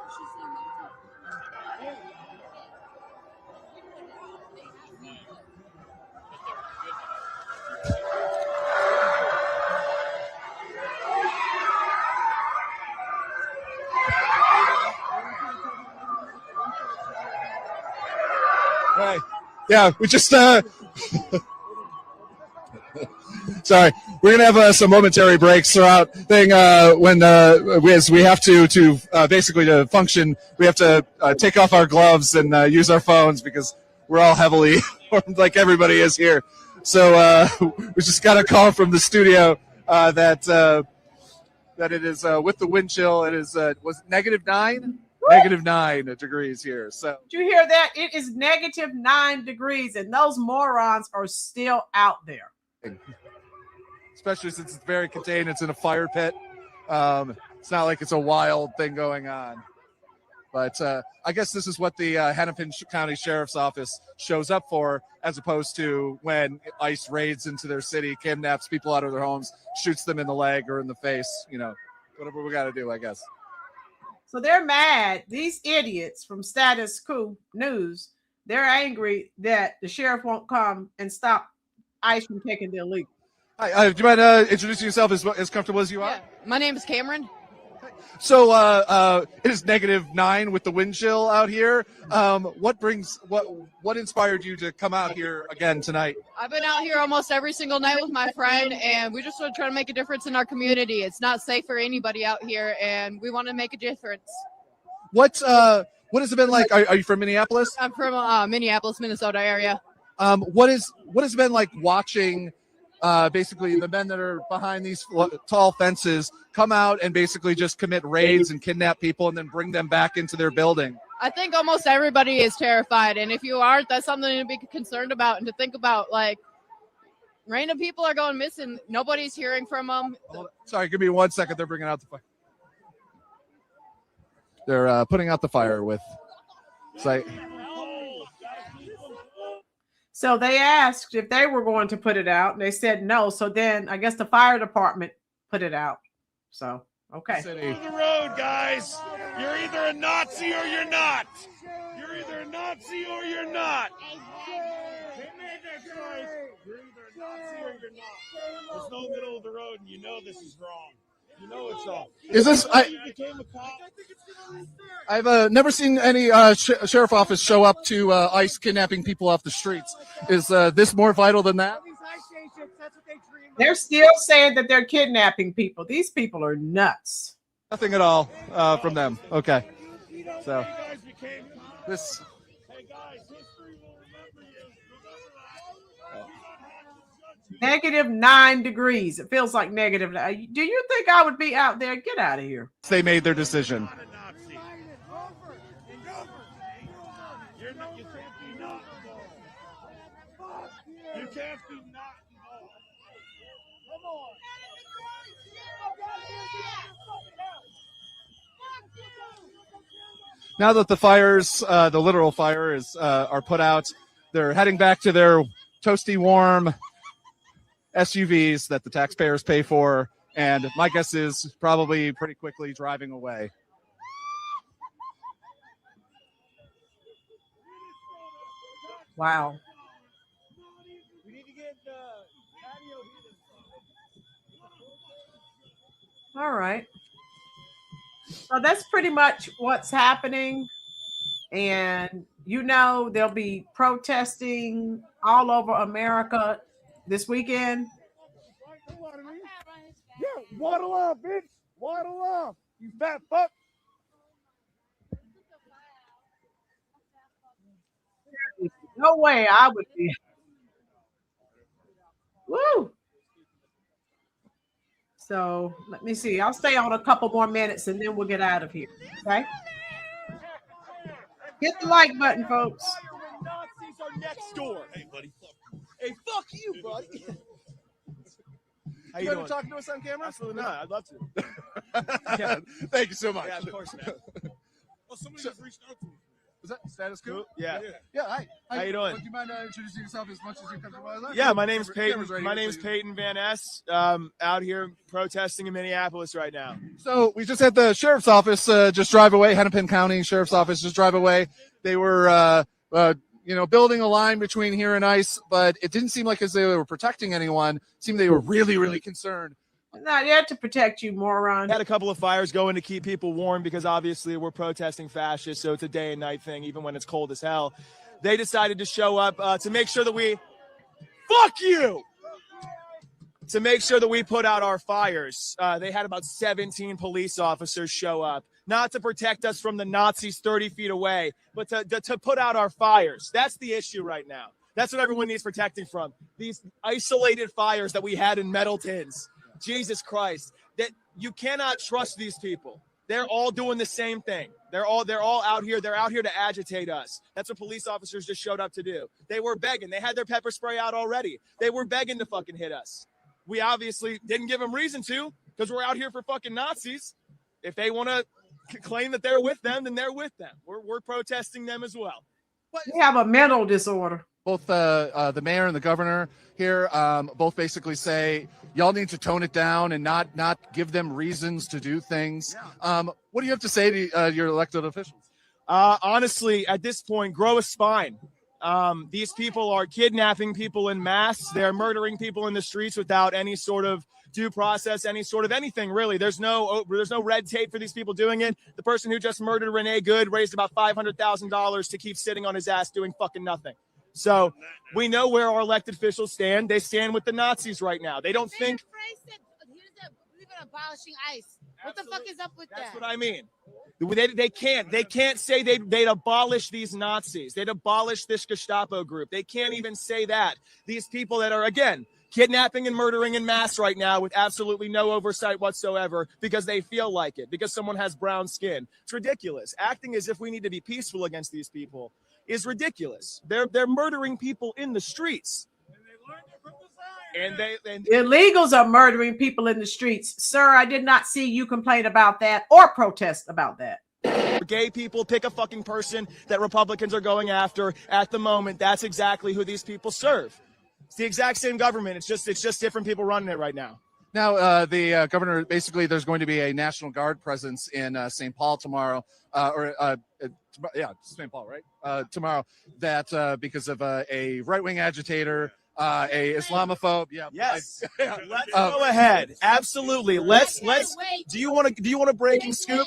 Right. Yeah, we just sorry. We're gonna have some momentary breaks throughout thing when as we have to basically to function, we have to take off our gloves and use our phones because we're all heavily armed like everybody is here. So we just got a call from the studio that it is with the wind chill. It is was -9. -9 degrees here. So did you hear that? It is -9 degrees, and those morons are still out there. Especially since it's very contained, it's in a fire pit. It's not like it's a wild thing going on. But I guess this is what the Hennepin County Sheriff's Office shows up for, as opposed to when ICE raids into their city, kidnaps people out of their homes, shoots them in the leg or in the face. Whatever we got to do, I guess. So they're mad. These idiots from Status Quo News, they're angry that the sheriff won't come and stop ICE from taking their legal. Hi, do you mind introducing yourself as comfortable as you are? My name is Cameron. So it is -9 with the wind chill out here. What inspired you to come out here again tonight? I've been out here almost every single night with my friend, and we just want to try to make a difference in our community. It's not safe for anybody out here, and we want to make a difference. What has it been like? Are you from Minneapolis? I'm from Minneapolis, Minnesota area. What has it been like watching basically the men that are behind these tall fences come out and basically just commit raids and kidnap people and then bring them back into their building? I think almost everybody is terrified, and if you aren't, that's something to be concerned about and to think about. Like, random people are going missing. Nobody's hearing from them. Sorry, give me 1 second. They're bringing out the fire. They're putting out the fire with. So they asked if they were going to put it out, and they said no. So then I guess the fire department put it out. So, okay. On the road, guys. You're either a Nazi or you're not. You're either a Nazi or you're not. They made that choice. You're either a Nazi or you're not. There's no middle of the road, and you know this is wrong. You know it's wrong. Is this? You became a cop. I've never seen any sheriff office show up to ICE kidnapping people off the streets. Is this more vital than that? They're still saying that they're kidnapping people. These people are nuts. Nothing at all from them. Okay. So this. -9 degrees. It feels like negative. Do you think I would be out there? Get out of here. They made their decision. You can't be not involved. Come on. Now that the fires, the literal fires, are put out, they're heading back to their toasty, warm SUVs that the taxpayers pay for, and my guess is probably pretty quickly driving away. Wow. All right. So that's pretty much what's happening. And there'll be protesting all over America this weekend. Yeah, waddle up, bitch. Waddle up, you fat fuck. No way I would be. Woo. So let me see. I'll stay on a couple more minutes and then we'll get out of here. Okay. Hit the like button, folks. Nazis are next door. Hey, buddy. Hey, fuck you, buddy. How you doing? Talking to us on camera? Absolutely not. I'd love to. Yeah. Thank you so much. Yeah, of course, man. Oh, somebody just reached out to me. Was that status quo? Yeah. Yeah. Hi. How you doing? Do you mind introducing yourself as much as you're comfortable with? Yeah, my name's Peyton. My name's Peyton Van Ness. Out here protesting in Minneapolis right now. So we just had the sheriff's office just drive away. Hennepin County Sheriff's Office just drive away. They were, building a line between here and ICE, but it didn't seem like as they were protecting anyone. It seemed they were really, really concerned. Not yet to protect you, moron. Had a couple of fires going to keep people warm because obviously we're protesting fascists, so it's a day and night thing, even when it's cold as hell. They decided to show up to make sure that we fuck you. To make sure that we put out our fires. They had about 17 police officers show up, not to protect us from the Nazis 30 feet away, but to put out our fires. That's the issue right now. That's what everyone needs protecting from. These isolated fires that we had in metal tins. Jesus Christ, that you cannot trust these people. They're all doing the same thing. They're all out here. They're out here to agitate us. That's what police officers just showed up to do. They were begging. They had their pepper spray out already. They were begging to fucking hit us. We obviously didn't give them reason to because we're out here for fucking Nazis. If they want to claim that they're with them, then they're with them. We're protesting them as well. We have a mental disorder. Both the mayor and the governor here both basically say y'all need to tone it down and not give them reasons to do things. What do you have to say to your elected officials? Honestly, at this point, grow a spine. These people are kidnapping people in mass. They're murdering people in the streets without any sort of due process, any sort of anything, really. There's no red tape for these people doing it. The person who just murdered Renee Good raised about $500,000 to keep sitting on his ass doing fucking nothing. So we know where our elected officials stand. They stand with the Nazis right now. They don't think. Believe in abolishing ICE. What the fuck is up with that? That's what I mean. They can't say they'd abolish these Nazis. They'd abolish this Gestapo group. They can't even say that. These people that are, again, kidnapping and murdering in mass right now with absolutely no oversight whatsoever because they feel like it, because someone has brown skin. It's ridiculous. Acting as if we need to be peaceful against these people is ridiculous. They're murdering people in the streets. And the illegals are murdering people in the streets. Sir, I did not see you complain about that or protest about that. Gay people, pick a fucking person that Republicans are going after at the moment. That's exactly who these people serve. It's the exact same government. It's just different people running it right now. Now, the governor, basically, there's going to be a National Guard presence in St. Paul tomorrow, St. Paul, right? Tomorrow, that because of a right-wing agitator, a Islamophobe. Yeah. Yes. Let's go ahead. Absolutely. Let's. Do you want a breaking scoop?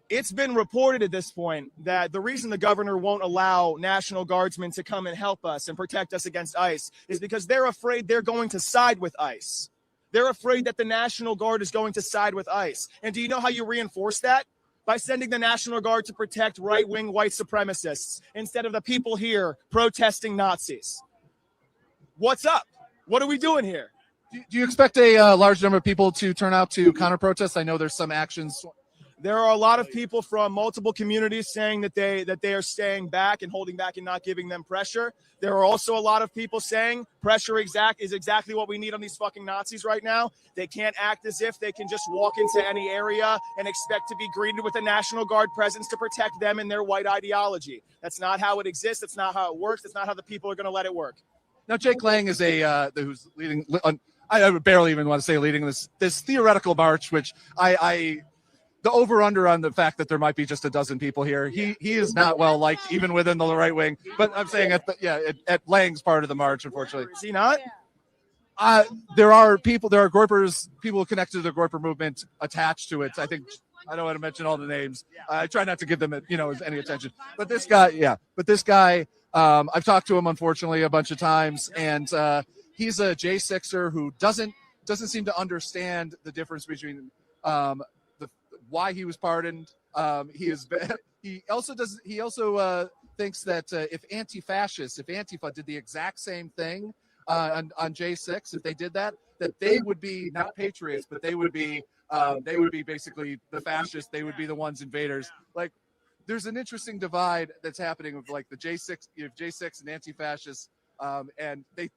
It's been reported at this point that the reason the governor won't allow National Guardsmen to come and help us and protect us against ICE is because they're afraid they're going to side with ICE. They're afraid that the National Guard is going to side with ICE. And do you know how you reinforce that? By sending the National Guard to protect right-wing white supremacists instead of the people here protesting Nazis. What's up? What are we doing here? Do you expect a large number of people to turn out to counter protest? I know there's some actions. There are a lot of people from multiple communities saying that they are staying back and holding back and not giving them pressure. There are also a lot of people saying pressure is exactly what we need on these fucking Nazis right now. They can't act as if they can just walk into any area and expect to be greeted with a National Guard presence to protect them and their white ideology. That's not how it exists. That's not how it works. That's not how the people are going to let it work. Now, Jake Lang is who's leading. I would barely even want to say leading this theoretical march, which the over-under on the fact that there might be just a dozen people here. He is not well liked even within the right wing. But I'm saying at Lang's part of the march, unfortunately. Is he not? There are Groypers, people connected to the Groyper movement attached to it. I think I don't want to mention all the names. I try not to give them any attention. But this guy, I've talked to him unfortunately a bunch of times, and he's a J6er who doesn't seem to understand the difference between why he was pardoned. He also thinks that if Antifa did the exact same thing on J6, if they did that they would be not patriots, but they would be basically the fascists. They would be the ones invaders. Like, there's an interesting divide that's happening with like the J6, J6 and anti-fascists, and the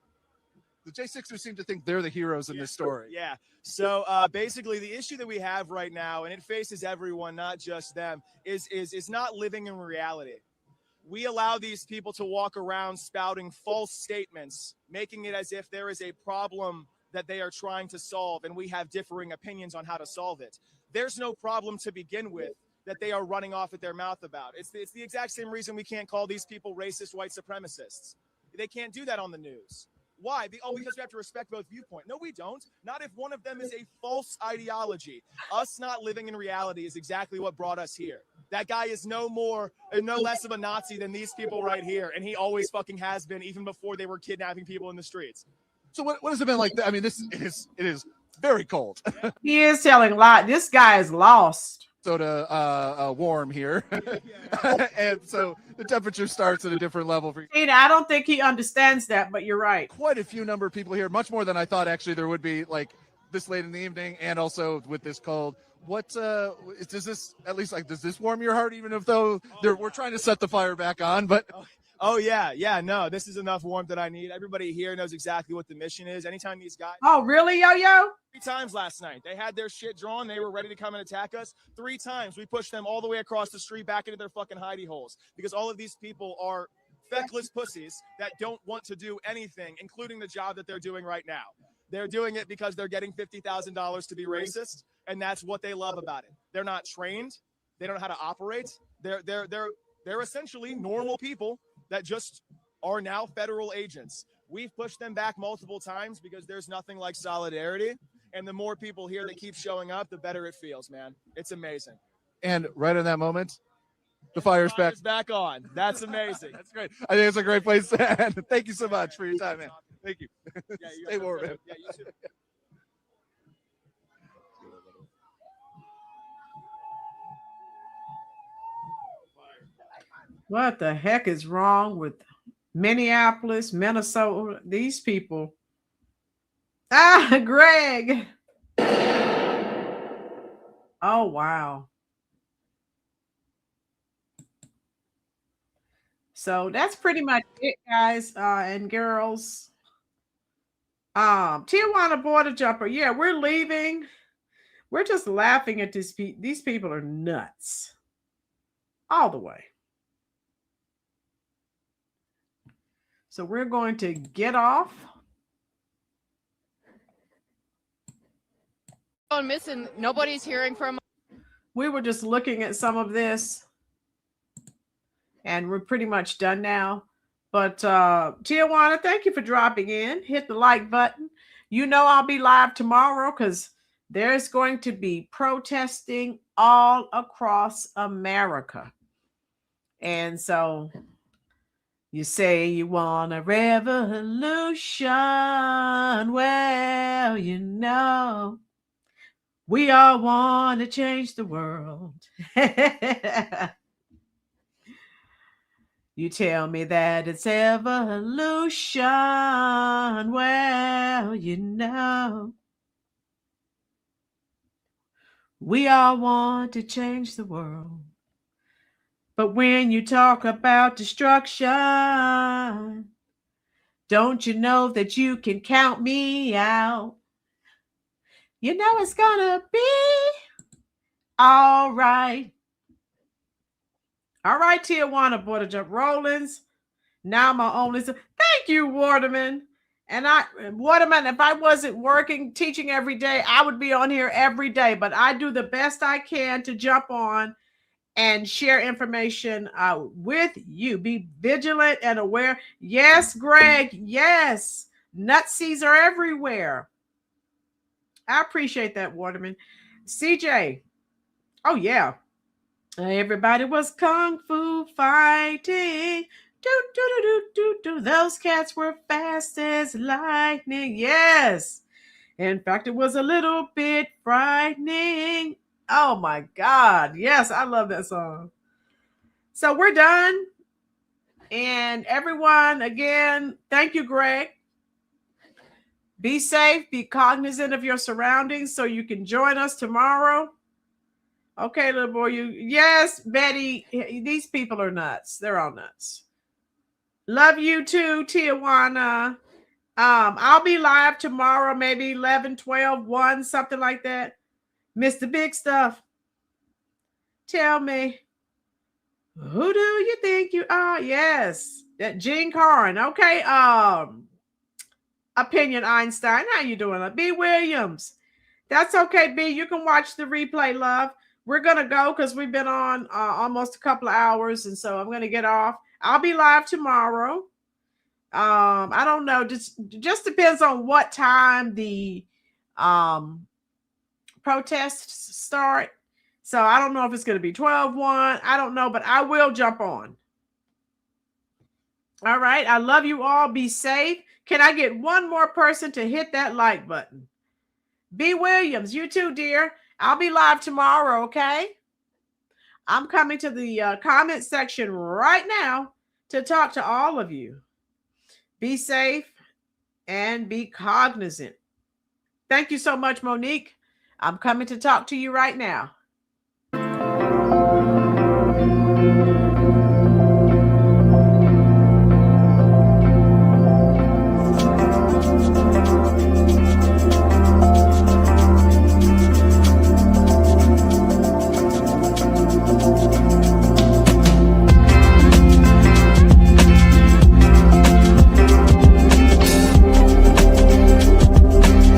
J6ers seem to think they're the heroes in this story. Yeah. So basically, the issue that we have right now, and it faces everyone, not just them, is not living in reality. We allow these people to walk around spouting false statements, making it as if there is a problem that they are trying to solve, and we have differing opinions on how to solve it. There's no problem to begin with that they are running off at their mouth about. It's the exact same reason we can't call these people racist white supremacists. They can't do that on the news. Why? Because we have to respect both viewpoints. No, we don't. Not if one of them is a false ideology. Us not living in reality is exactly what brought us here. That guy is no less of a Nazi than these people right here, and he always fucking has been, even before they were kidnapping people in the streets. So what has it been like? I mean, it is very cold. He is telling a lie. This guy is lost. Warm here, and so the temperature starts at a different level. I don't think he understands that, but you're right. Quite a few number of people here, much more than I thought actually there would be, like this late in the evening, and also with this cold. What does this warm your heart, even if we're trying to set the fire back on? But oh yeah, no, this is enough warmth that I need. Everybody here knows exactly what the mission is. Anytime these guys. Oh really, Yo-Yo? 3 times last night. They had their shit drawn. They were ready to come and attack us. 3 times. We pushed them all the way across the street back into their fucking hidey holes, because all of these people are feckless pussies that don't want to do anything, including the job that they're doing right now. They're doing it because they're getting $50,000 to be racist, and that's what they love about it. They're not trained. They don't know how to operate. They're essentially normal people that just are now federal agents. We've pushed them back multiple times because there's nothing like solidarity. And the more people here that keep showing up, the better it feels, man. It's amazing. And right in that moment, the fire's back on. That's amazing. That's great. I think it's a great place to end. Thank you so much for your time, man. Thank you. Yeah, Stay warm, man. Yeah, you too. What the heck is wrong with Minneapolis, Minnesota? These people. Greg. Oh, wow. So that's pretty much it, guys and girls. Tijuana border jumper. Yeah, we're leaving. We're just laughing at these people are nuts. All the way. So we're going to get off. Missing. Nobody's hearing from. We were just looking at some of this, and we're pretty much done now. But Tijuana, thank you for dropping in. Hit the like button. You know I'll be live tomorrow because there's going to be protesting all across America. And so you say you want a revolution. Well, you know, we all want to change the world. You tell me that it's evolution. Well, you know, we all want to change the world. But when you talk about destruction, don't you know that you can count me out? You know it's gonna be all right. All right, Tijuana Border Jump Rollins. Now my only son. Thank you, Waterman. And Waterman, if I wasn't working, teaching every day, I would be on here every day. But I do the best I can to jump on and share information with you. Be vigilant and aware. Yes, Greg. Yes. Nutsies are everywhere. I appreciate that, Waterman. CJ. Oh, yeah. Everybody was kung fu fighting. Do, do, do, do, do, do. Those cats were fast as lightning. Yes. In fact, it was a little bit frightening. Oh my God. Yes, I love that song. So we're done. And everyone, again, thank you, Greg. Be safe, be cognizant of your surroundings so you can join us tomorrow. Okay, little boy, yes, Betty, these people are nuts. They're all nuts. Love you too, Tijuana. I'll be live tomorrow, maybe 11, 12, 1, something like that. Mr. Big Stuff, tell me, who do you think you are? Yes, that Gene Carn. Okay, Opinion Einstein, how you doing? B. Williams, that's okay, B. You can watch the replay, love. We're going to go because we've been on almost a couple of hours, and so I'm going to get off. I'll be live tomorrow. I don't know. Just depends on what time the protests start. So I don't know if it's going to be 12-1. I don't know, but I will jump on. All right. I love you all. Be safe. Can I get one more person to hit that like button? B. Williams, you too, dear. I'll be live tomorrow, okay? I'm coming to the comment section right now to talk to all of you. Be safe and be cognizant. Thank you so much, Monique. I'm coming to talk to you right now.